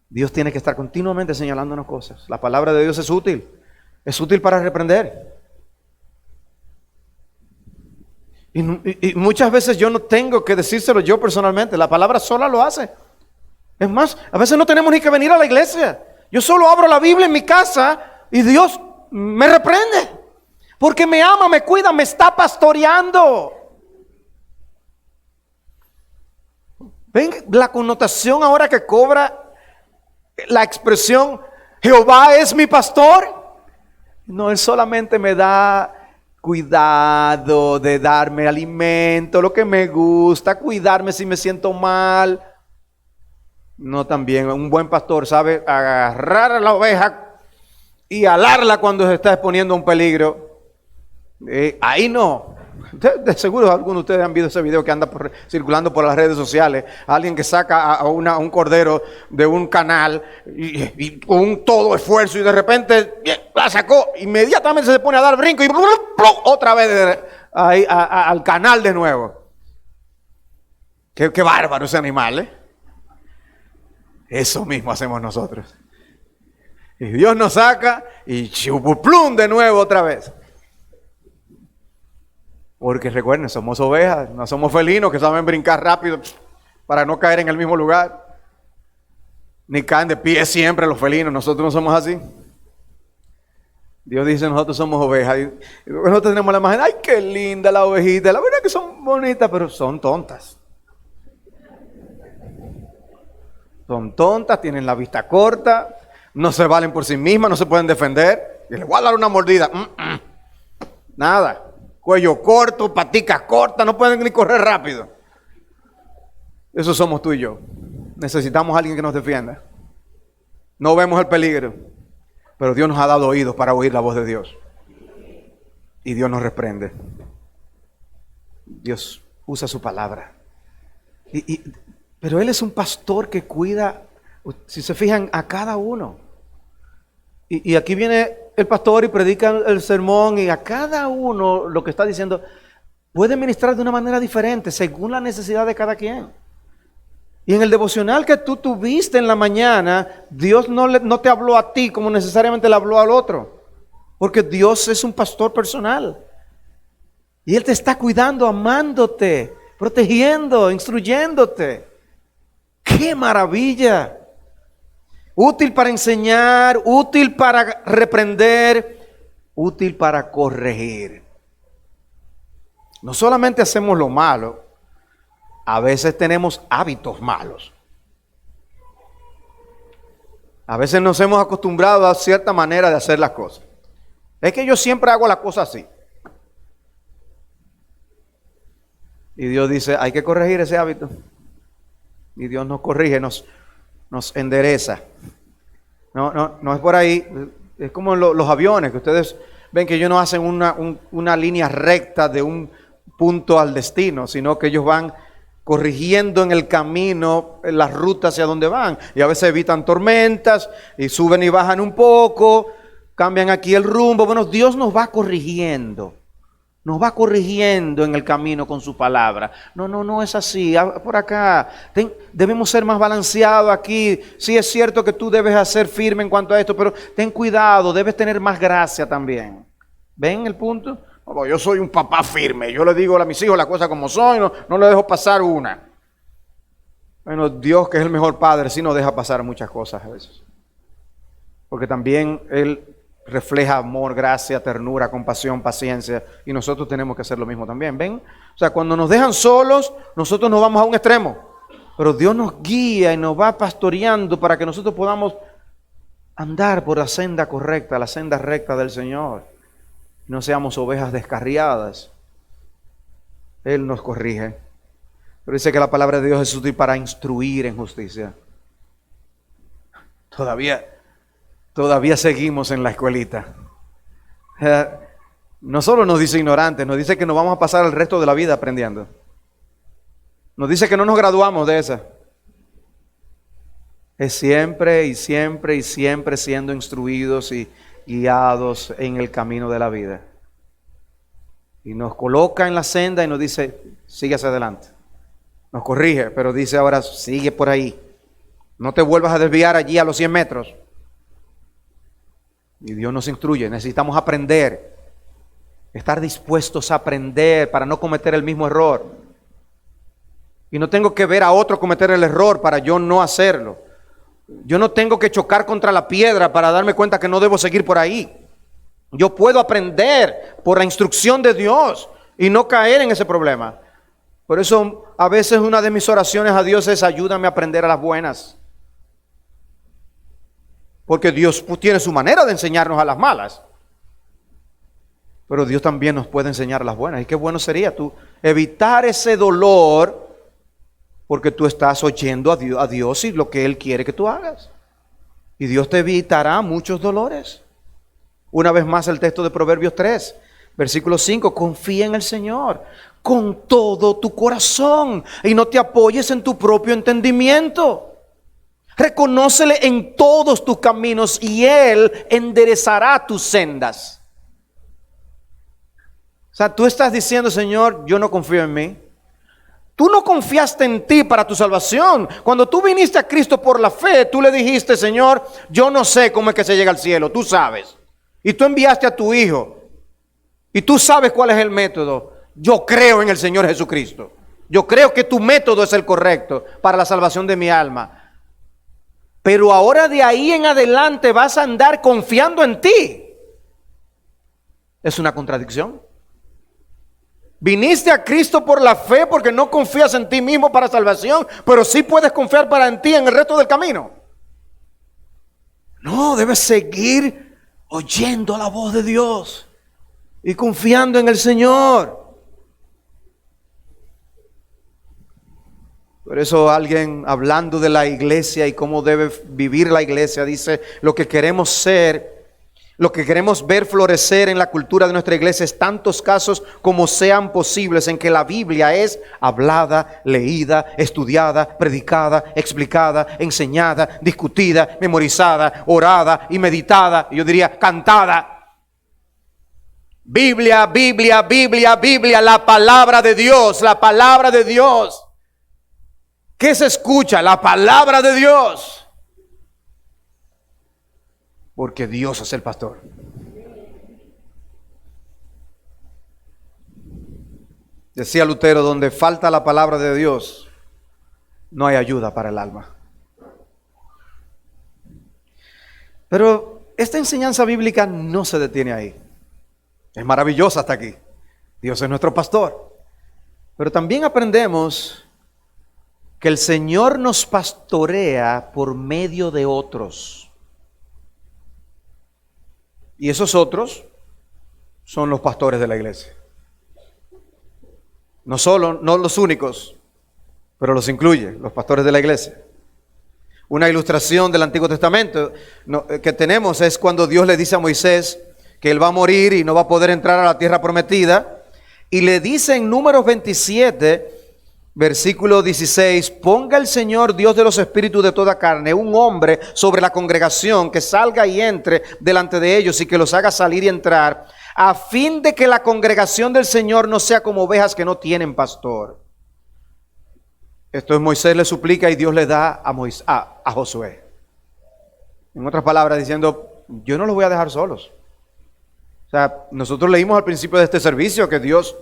Dios tiene que estar continuamente señalándonos cosas. La palabra de Dios es útil para reprender. Y muchas veces yo no tengo que decírselo yo personalmente, la palabra sola lo hace. Es más, a veces no tenemos ni que venir a la iglesia. Yo solo abro la Biblia en mi casa y Dios me reprende. Porque me ama, me cuida, me está pastoreando. ¿Ven la connotación ahora que cobra la expresión Jehová es mi pastor? No, Él solamente me da cuidado de darme alimento, lo que me gusta, cuidarme si me siento mal. No, también un buen pastor sabe agarrar a la oveja y alarla cuando se está exponiendo a un peligro. Ahí no. De seguro algunos de ustedes han visto ese video que anda circulando por las redes sociales. Alguien que saca a un cordero de un canal y con todo esfuerzo y de repente la sacó. Inmediatamente se pone a dar brinco y otra vez ahí, al canal de nuevo. Qué bárbaro ese animal, ¿eh? Eso mismo hacemos nosotros. Y Dios nos saca y chupuplum de nuevo otra vez. Porque recuerden, somos ovejas, no somos felinos que saben brincar rápido para no caer en el mismo lugar. Ni caen de pie siempre los felinos, nosotros no somos así. Dios dice, nosotros somos ovejas. Y nosotros tenemos la imagen, ay, qué linda la ovejita. La verdad que son bonitas, pero son tontas. Son tontas, tienen la vista corta, no se valen por sí mismas, no se pueden defender. Y les voy a dar una mordida. Nada. Cuello corto, paticas cortas, no pueden ni correr rápido. Eso somos tú y yo. Necesitamos a alguien que nos defienda. No vemos el peligro, pero Dios nos ha dado oídos para oír la voz de Dios. Y Dios nos reprende. Dios usa su palabra. Pero Él es un pastor que cuida, si se fijan, a cada uno. Y aquí viene el pastor y predica el sermón y a cada uno lo que está diciendo puede ministrar de una manera diferente según la necesidad de cada quien. Y en el devocional que tú tuviste en la mañana, Dios no te habló a ti como necesariamente le habló al otro. Porque Dios es un pastor personal. Y Él te está cuidando, amándote, protegiendo, instruyéndote. ¡Qué maravilla! Útil para enseñar, útil para reprender, útil para corregir. No solamente hacemos lo malo, a veces tenemos hábitos malos. A veces nos hemos acostumbrado a cierta manera de hacer las cosas. Es que yo siempre hago la cosa así. Y Dios dice, hay que corregir ese hábito. Y Dios nos corrige, nos endereza. No es por ahí. Es como los aviones, que ustedes ven que ellos no hacen una línea recta de un punto al destino, sino que ellos van corrigiendo en el camino la ruta hacia donde van. Y a veces evitan tormentas y suben y bajan un poco, cambian aquí el rumbo. Bueno, Dios nos va corrigiendo. Nos va corrigiendo en el camino con su palabra. No es así. Por acá. Debemos ser más balanceados aquí. Sí es cierto que tú debes hacer firme en cuanto a esto, pero ten cuidado, debes tener más gracia también. ¿Ven el punto? Yo soy un papá firme. Yo le digo a mis hijos las cosas como son, no le dejo pasar una. Bueno, Dios, que es el mejor padre, sí nos deja pasar muchas cosas a veces. porque también Él refleja amor, gracia, ternura, compasión, paciencia, y nosotros tenemos que hacer lo mismo también, ¿ven? O sea, cuando nos dejan solos, nosotros nos vamos a un extremo, pero Dios nos guía y nos va pastoreando para que nosotros podamos andar por la senda correcta, la senda recta del Señor. No seamos ovejas descarriadas. Él nos corrige. Pero dice que la palabra de Dios es útil para instruir en justicia. Todavía seguimos en la escuelita. No solo nos dice ignorantes, nos dice que nos vamos a pasar el resto de la vida aprendiendo. Nos dice que no nos graduamos de esa. Es siempre y siempre y siempre siendo instruidos y guiados en el camino de la vida. Y nos coloca en la senda y nos dice, sigue hacia adelante. Nos corrige, pero dice ahora, sigue por ahí. No te vuelvas a desviar allí a los 100 metros. Y Dios nos instruye, necesitamos aprender. Estar dispuestos a aprender para no cometer el mismo error. Y no tengo que ver a otro cometer el error para yo no hacerlo. Yo no tengo que chocar contra la piedra para darme cuenta que no debo seguir por ahí. Yo puedo aprender por la instrucción de Dios y no caer en ese problema. Por eso a veces una de mis oraciones a Dios es ayúdame a aprender a las buenas. Porque Dios tiene su manera de enseñarnos a las malas. Pero Dios también nos puede enseñar a las buenas. Y qué bueno sería tú evitar ese dolor porque tú estás oyendo a Dios y lo que Él quiere que tú hagas. Y Dios te evitará muchos dolores. Una vez más el texto de Proverbios 3, versículo 5. Confía en el Señor con todo tu corazón y no te apoyes en tu propio entendimiento. Reconócele en todos tus caminos y Él enderezará tus sendas. O sea, tú estás diciendo, Señor, yo no confío en mí. Tú no confiaste en ti para tu salvación. Cuando tú viniste a Cristo por la fe, tú le dijiste, Señor, yo no sé cómo es que se llega al cielo, tú sabes. Y tú enviaste a tu Hijo. Y tú sabes cuál es el método. Yo creo en el Señor Jesucristo. Yo creo que tu método es el correcto para la salvación de mi alma. Pero ahora de ahí en adelante vas a andar confiando en ti. Es una contradicción. Viniste a Cristo por la fe porque no confías en ti mismo para salvación, pero sí puedes confiar para en ti en el resto del camino. No, debes seguir oyendo la voz de Dios y confiando en el Señor. Por eso alguien hablando de la iglesia y cómo debe vivir la iglesia dice, lo que queremos ser, lo que queremos ver florecer en la cultura de nuestra iglesia es tantos casos como sean posibles en que la Biblia es hablada, leída, estudiada, predicada, explicada, enseñada, discutida, memorizada, orada y meditada. Yo diría cantada. Biblia, Biblia, Biblia, Biblia, la palabra de Dios, la palabra de Dios. ¿Qué se escucha? La palabra de Dios. Porque Dios es el pastor. Decía Lutero, donde falta la palabra de Dios, no hay ayuda para el alma. Pero esta enseñanza bíblica no se detiene ahí. Es maravillosa hasta aquí. Dios es nuestro pastor. Pero también aprendemos que el Señor nos pastorea por medio de otros. Y esos otros son los pastores de la iglesia. No los únicos, pero los incluye, los pastores de la iglesia. Una ilustración del Antiguo Testamento que tenemos es cuando Dios le dice a Moisés que él va a morir y no va a poder entrar a la tierra prometida. Y le dice en Números 27, versículo 16, ponga el Señor Dios de los espíritus de toda carne un hombre sobre la congregación que salga y entre delante de ellos y que los haga salir y entrar, a fin de que la congregación del Señor no sea como ovejas que no tienen pastor. Esto es Moisés le suplica y Dios le da a Josué. En otras palabras diciendo, yo no los voy a dejar solos. O sea, nosotros leímos al principio de este servicio que Dios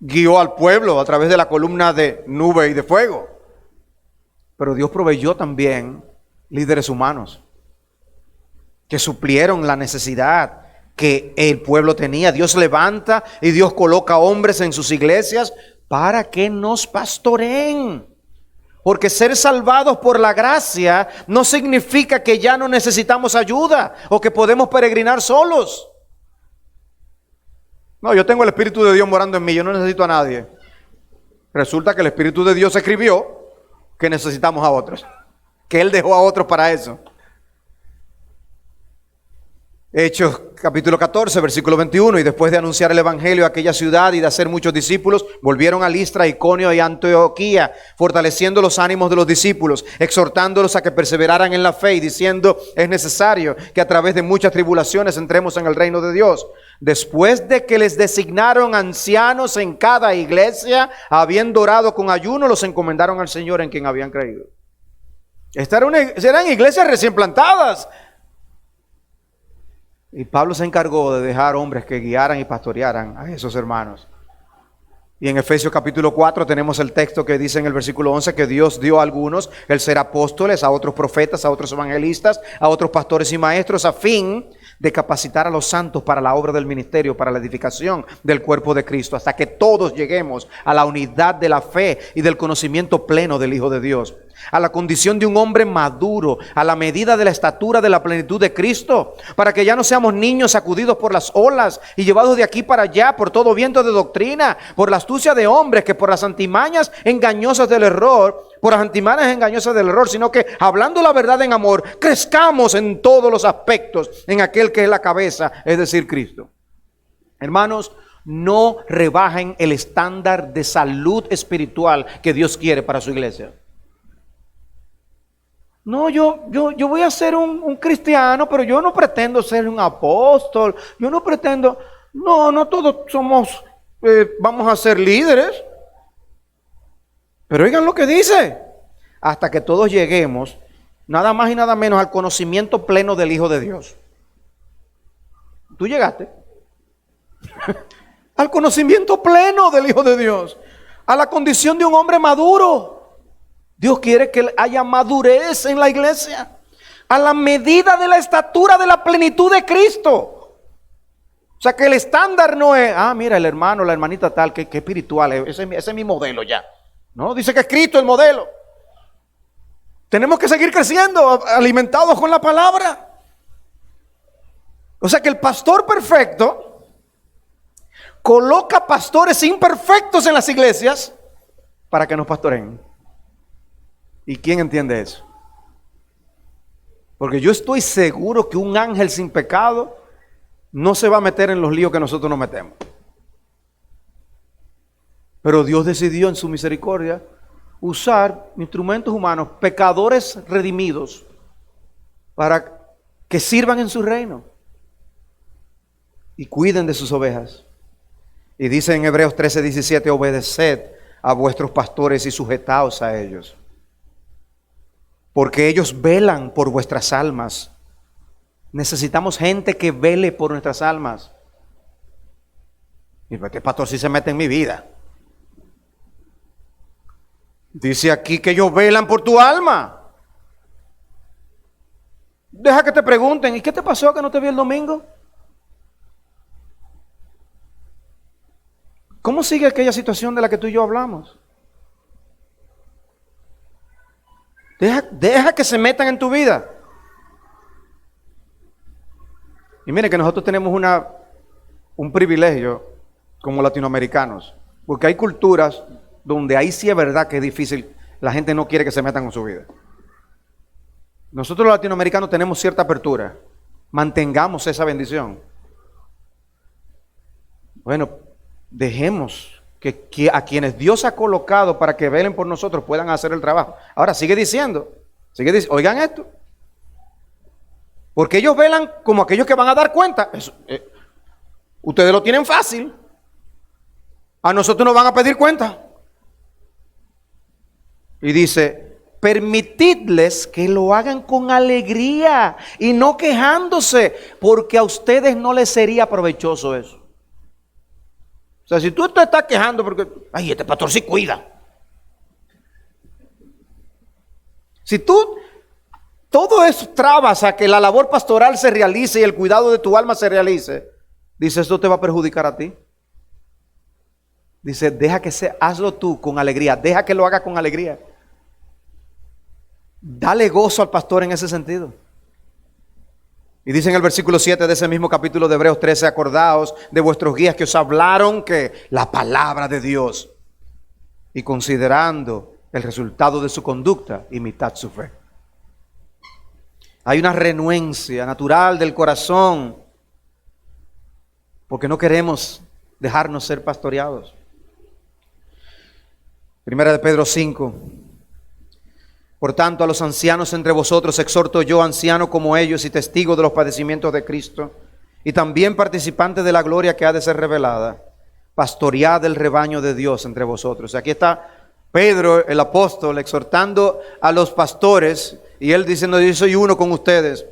guió al pueblo a través de la columna de nube y de fuego. Pero Dios proveyó también líderes humanos. que suplieron la necesidad que el pueblo tenía. Dios levanta y Dios coloca hombres en sus iglesias para que nos pastoreen. Porque ser salvados por la gracia no significa que ya no necesitamos ayuda o que podemos peregrinar solos. No, yo tengo el Espíritu de Dios morando en mí, yo no necesito a nadie. Resulta que el Espíritu de Dios escribió que necesitamos a otros, que Él dejó a otros para eso. Hechos capítulo 14, versículo 21, y después de anunciar el evangelio a aquella ciudad y de hacer muchos discípulos, volvieron a Listra, Iconio y Antioquía, fortaleciendo los ánimos de los discípulos, exhortándolos a que perseveraran en la fe y diciendo: es necesario que a través de muchas tribulaciones entremos en el reino de Dios. Después de que les designaron ancianos en cada iglesia, habiendo orado con ayuno, los encomendaron al Señor en quien habían creído. Eran iglesias recién plantadas. Y Pablo se encargó de dejar hombres que guiaran y pastorearan a esos hermanos. Y en Efesios capítulo 4 tenemos el texto que dice en el versículo 11 que Dios dio a algunos el ser apóstoles, a otros profetas, a otros evangelistas, a otros pastores y maestros, a fin de capacitar a los santos para la obra del ministerio, para la edificación del cuerpo de Cristo, hasta que todos lleguemos a la unidad de la fe y del conocimiento pleno del Hijo de Dios, a la condición de un hombre maduro, a la medida de la estatura de la plenitud de Cristo, para que ya no seamos niños sacudidos por las olas y llevados de aquí para allá por todo viento de doctrina, por la astucia de hombres que por las antimañas engañosas del error, sino que hablando la verdad en amor, crezcamos en todos los aspectos en aquel que es la cabeza, es decir, Cristo. Hermanos, no rebajen el estándar de salud espiritual que Dios quiere para su iglesia. No, yo voy a ser un cristiano, pero yo no pretendo ser un apóstol. Yo no pretendo, no todos somos, vamos a ser líderes. Pero oigan lo que dice: hasta que todos lleguemos, nada más y nada menos, al conocimiento pleno del Hijo de Dios. ¿Tú llegaste? Al conocimiento pleno del Hijo de Dios, a la condición de un hombre maduro. Dios quiere que haya madurez en la iglesia, a la medida de la estatura de la plenitud de Cristo. O sea, que el estándar no es: mira, el hermano, la hermanita tal, que espiritual, ese es mi modelo ya. No, dice que es Cristo el modelo. Tenemos que seguir creciendo, alimentados con la palabra. O sea que el pastor perfecto coloca pastores imperfectos en las iglesias para que nos pastoreen. ¿Y quién entiende eso? Porque yo estoy seguro que un ángel sin pecado no se va a meter en los líos que nosotros nos metemos. Pero Dios decidió en su misericordia usar instrumentos humanos, pecadores redimidos, para que sirvan en su reino y cuiden de sus ovejas. Y dice en Hebreos 13:17: obedeced a vuestros pastores y sujetaos a ellos, porque ellos velan por vuestras almas. Necesitamos gente que vele por nuestras almas. Y este pastor sí se mete en mi vida. Dice aquí que ellos velan por tu alma. Deja que te pregunten: ¿y qué te pasó que no te vi el domingo? ¿Cómo sigue aquella situación de la que tú y yo hablamos? Deja que se metan en tu vida. Y mire que nosotros tenemos un privilegio como latinoamericanos, porque hay culturas donde ahí sí es verdad que es difícil, la gente no quiere que se metan en su vida. Nosotros los latinoamericanos tenemos cierta apertura, mantengamos esa bendición. Bueno, dejemos que a quienes Dios ha colocado para que velen por nosotros puedan hacer el trabajo. Ahora sigue diciendo, oigan esto, porque ellos velan como aquellos que van a dar cuenta. Ustedes lo tienen fácil, a nosotros nos van a pedir cuenta. Y dice: permitidles que lo hagan con alegría y no quejándose, porque a ustedes no les sería provechoso eso. O sea, si tú te estás quejando porque, este pastor sí cuida. Si tú todo es trabas a que la labor pastoral se realice y el cuidado de tu alma se realice, dice, esto te va a perjudicar a ti. Dice, deja que sea, hazlo tú con alegría, deja que lo haga con alegría. Dale gozo al pastor en ese sentido. Y dice en el versículo 7 de ese mismo capítulo de Hebreos 13, acordaos de vuestros guías que os hablaron que la palabra de Dios, y considerando el resultado de su conducta, imitad su fe. Hay una renuencia natural del corazón porque no queremos dejarnos ser pastoreados. Primera de Pedro 5. Por tanto, a los ancianos entre vosotros exhorto yo, anciano como ellos y testigo de los padecimientos de Cristo, y también participante de la gloria que ha de ser revelada, pastoread el rebaño de Dios entre vosotros. Aquí está Pedro, el apóstol, exhortando a los pastores, y él diciendo, yo soy uno con ustedes.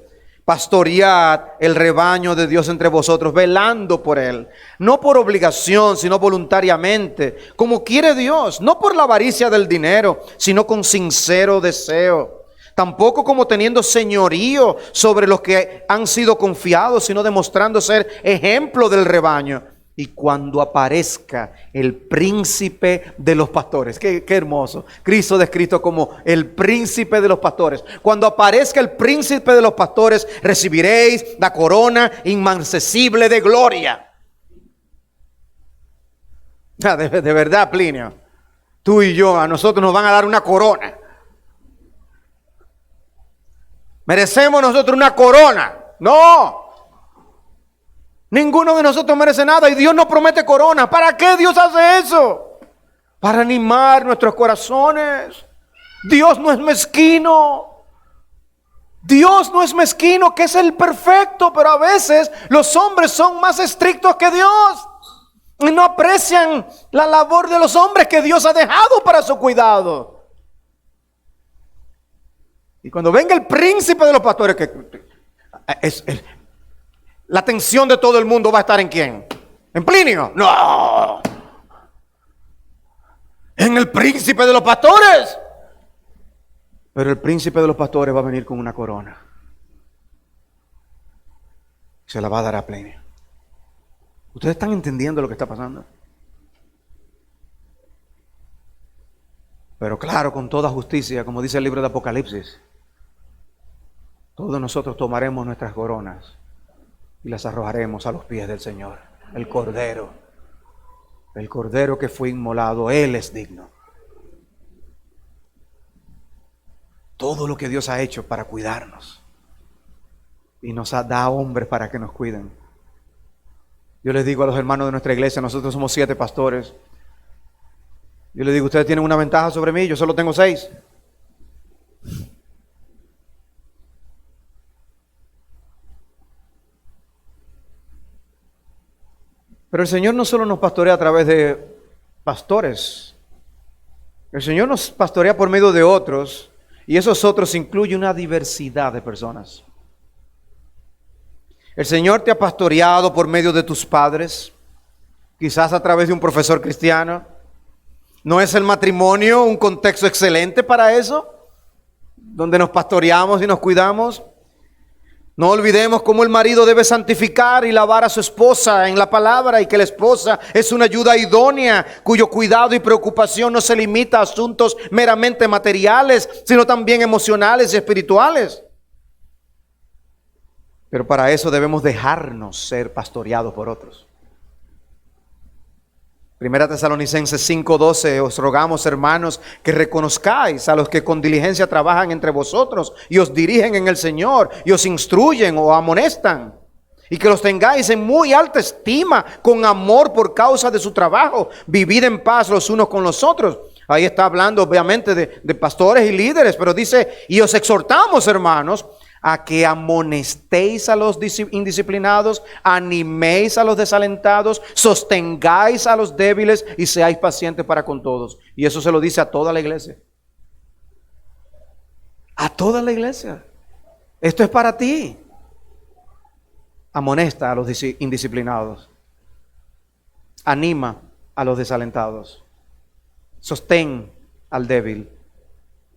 Pastoread el rebaño de Dios entre vosotros, velando por él, no por obligación, sino voluntariamente, como quiere Dios, no por la avaricia del dinero, sino con sincero deseo. Tampoco como teniendo señorío sobre los que han sido confiados, sino demostrando ser ejemplo del rebaño. Y cuando aparezca el príncipe de los pastores, qué hermoso, Cristo descrito como el príncipe de los pastores. Cuando aparezca el príncipe de los pastores, recibiréis la corona inmarcesible de gloria. De verdad, Plinio, tú y yo, a nosotros nos van a dar una corona. ¿Merecemos nosotros una corona? No. Ninguno de nosotros merece nada y Dios nos promete corona. ¿Para qué Dios hace eso? Para animar nuestros corazones. Dios no es mezquino. Dios no es mezquino, que es el perfecto, pero a veces los hombres son más estrictos que Dios y no aprecian la labor de los hombres que Dios ha dejado para su cuidado. Y cuando venga el príncipe de los pastores, la atención de todo el mundo va a estar ¿en quién? ¿En Plinio? No. En el príncipe de los pastores. Pero el príncipe de los pastores va a venir con una corona. Se la va a dar a Plinio. ¿Ustedes están entendiendo lo que está pasando? Pero claro, con toda justicia, como dice el libro de Apocalipsis, todos nosotros tomaremos nuestras coronas y las arrojaremos a los pies del Señor. El Cordero que fue inmolado, Él es digno. Todo lo que Dios ha hecho para cuidarnos y nos da hombres para que nos cuiden. Yo les digo a los hermanos de nuestra iglesia, nosotros somos 7 pastores. Yo les digo, ustedes tienen una ventaja sobre mí, yo solo tengo 6. Pero el Señor no solo nos pastorea a través de pastores. El Señor nos pastorea por medio de otros, y esos otros incluyen una diversidad de personas. El Señor te ha pastoreado por medio de tus padres, quizás a través de un profesor cristiano. ¿No es el matrimonio un contexto excelente para eso? Donde nos pastoreamos y nos cuidamos. No olvidemos cómo el marido debe santificar y lavar a su esposa en la palabra, y que la esposa es una ayuda idónea cuyo cuidado y preocupación no se limita a asuntos meramente materiales, sino también emocionales y espirituales. Pero para eso debemos dejarnos ser pastoreados por otros. Primera Tesalonicenses 5:12, os rogamos, hermanos, que reconozcáis a los que con diligencia trabajan entre vosotros y os dirigen en el Señor y os instruyen o amonestan, y que los tengáis en muy alta estima con amor por causa de su trabajo. Vivid en paz los unos con los otros. Ahí está hablando obviamente de pastores y líderes, pero dice, y os exhortamos, hermanos, a que amonestéis a los indisciplinados, animéis a los desalentados, sostengáis a los débiles y seáis pacientes para con todos. Y eso se lo dice a toda la iglesia. A toda la iglesia. Esto es para ti. Amonesta a los indisciplinados. Anima a los desalentados. Sostén al débil.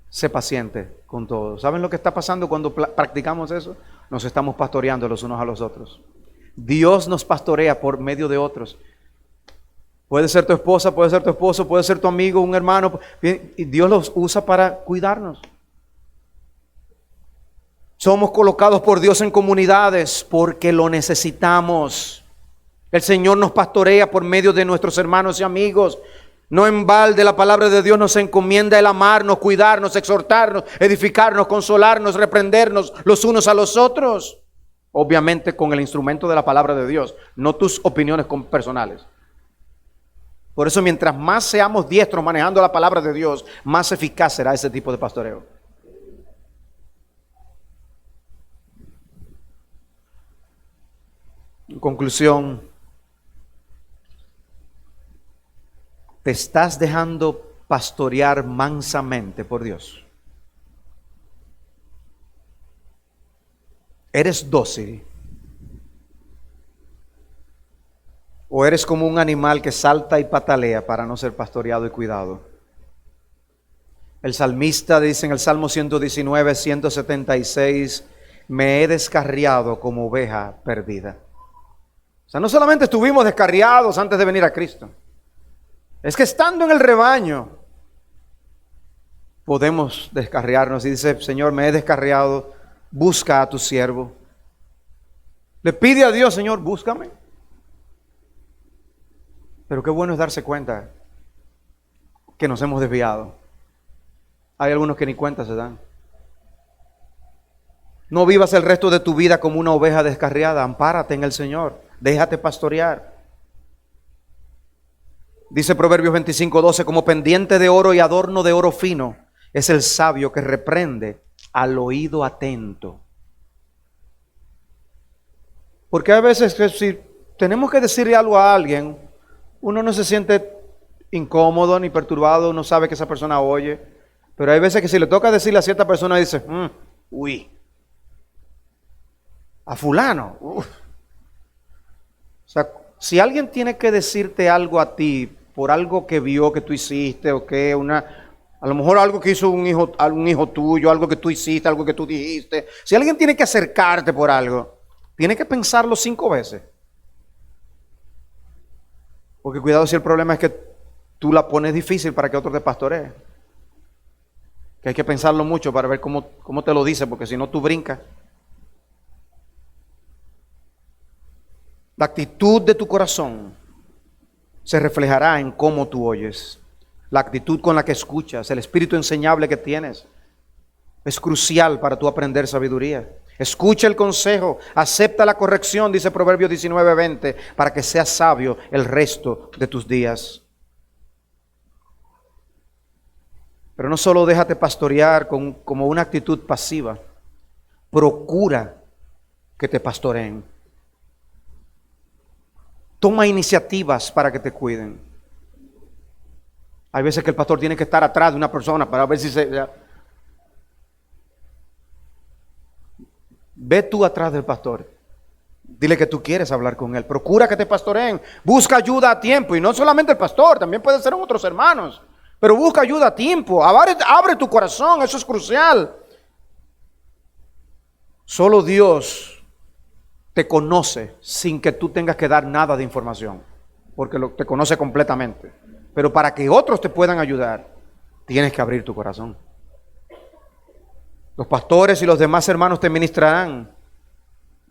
sé paciente con todos. ¿Saben lo que está pasando cuando practicamos eso? Nos estamos pastoreando los unos a los otros. Dios nos pastorea por medio de otros. Puede ser tu esposa, puede ser tu esposo, puede ser tu amigo, un hermano. Y Dios los usa para cuidarnos. Somos colocados por Dios en comunidades porque lo necesitamos. El Señor nos pastorea por medio de nuestros hermanos y amigos. No en balde la palabra de Dios nos encomienda el amarnos, cuidarnos, exhortarnos, edificarnos, consolarnos, reprendernos los unos a los otros. Obviamente con el instrumento de la palabra de Dios, no tus opiniones personales. Por eso mientras más seamos diestros manejando la palabra de Dios, más eficaz será ese tipo de pastoreo. En conclusión, ¿te estás dejando pastorear mansamente por Dios? ¿Eres dócil? ¿O eres como un animal que salta y patalea para no ser pastoreado y cuidado? El salmista dice en el Salmo 119, 176, me he descarriado como oveja perdida. O sea, no solamente estuvimos descarriados antes de venir a Cristo. Es que estando en el rebaño, podemos descarriarnos. Y dice, Señor, me he descarriado, busca a tu siervo. Le pide a Dios, Señor, búscame. Pero qué bueno es darse cuenta que nos hemos desviado. Hay algunos que ni cuenta se dan. No vivas el resto de tu vida como una oveja descarriada. Ampárate en el Señor. Déjate pastorear. Dice Proverbios 25:12, como pendiente de oro y adorno de oro fino es el sabio que reprende al oído atento. Porque a veces que si tenemos que decirle algo a alguien, uno no se siente incómodo ni perturbado, uno sabe que esa persona oye. Pero hay veces que si le toca decirle a cierta persona, dice, uy, a fulano. O sea, si alguien tiene que decirte algo a ti por algo que vio que tú hiciste o que a lo mejor algo que hizo un hijo tuyo, algo que tú hiciste, algo que tú dijiste. Si alguien tiene que acercarte por algo, tiene que pensarlo 5 veces. Porque cuidado si el problema es que tú la pones difícil para que otro te pastoree. Que hay que pensarlo mucho para ver cómo te lo dice, porque si no tú brincas. La actitud de tu corazón se reflejará en cómo tú oyes. La actitud con la que escuchas, el espíritu enseñable que tienes, es crucial para tú aprender sabiduría. Escucha el consejo, acepta la corrección, dice Proverbios 19:20, para que seas sabio el resto de tus días. Pero no solo déjate pastorear como una actitud pasiva, procura que te pastoreen. Toma iniciativas para que te cuiden. Hay veces que el pastor tiene que estar atrás de una persona para ver si Ve tú atrás del pastor. Dile que tú quieres hablar con él. Procura que te pastoreen. Busca ayuda a tiempo. Y no solamente el pastor, también puede ser otros hermanos. Pero busca ayuda a tiempo. Abre tu corazón. Eso es crucial. Solo Dios te conoce sin que tú tengas que dar nada de información. Porque te conoce completamente. Pero para que otros te puedan ayudar, tienes que abrir tu corazón. Los pastores y los demás hermanos te ministrarán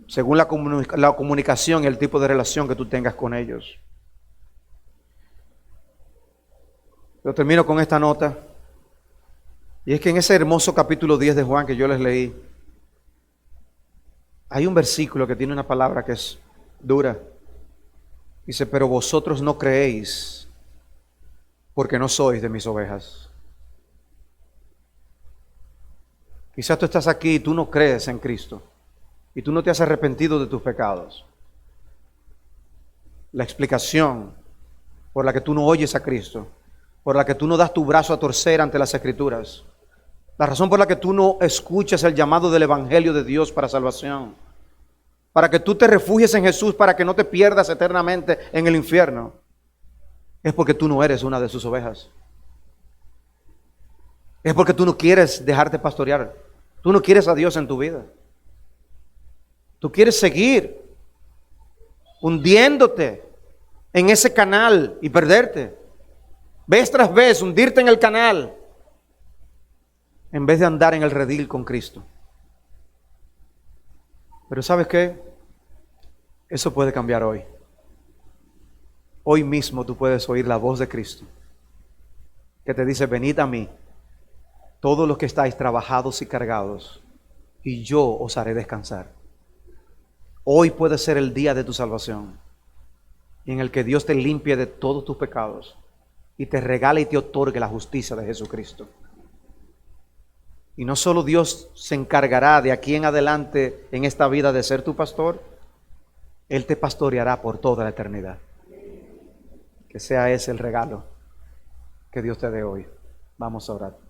según la comunicación y el tipo de relación que tú tengas con ellos. Yo termino con esta nota. Y es que en ese hermoso capítulo 10 de Juan que yo les leí, hay un versículo que tiene una palabra que es dura. Dice, pero vosotros no creéis porque no sois de mis ovejas. Quizás tú estás aquí y tú no crees en Cristo y tú no te has arrepentido de tus pecados. La explicación por la que tú no oyes a Cristo, por la que tú no das tu brazo a torcer ante las Escrituras, la razón por la que tú no escuchas el llamado del Evangelio de Dios para salvación, para que tú te refugies en Jesús, para que no te pierdas eternamente en el infierno, es porque tú no eres una de sus ovejas. Es porque tú no quieres dejarte pastorear. Tú no quieres a Dios en tu vida. Tú quieres seguir hundiéndote en ese canal y perderte. Vez tras vez, hundirte en el canal, en vez de andar en el redil con Cristo. Pero ¿sabes qué? Eso puede cambiar hoy. Hoy mismo tú puedes oír la voz de Cristo, que te dice: venid a mí, todos los que estáis trabajados y cargados, y yo os haré descansar. Hoy puede ser el día de tu salvación, en el que Dios te limpie de todos tus pecados y te regale y te otorgue la justicia de Jesucristo. Y no solo Dios se encargará de aquí en adelante en esta vida de ser tu pastor, Él te pastoreará por toda la eternidad. Que sea ese el regalo que Dios te dé hoy. Vamos a orar.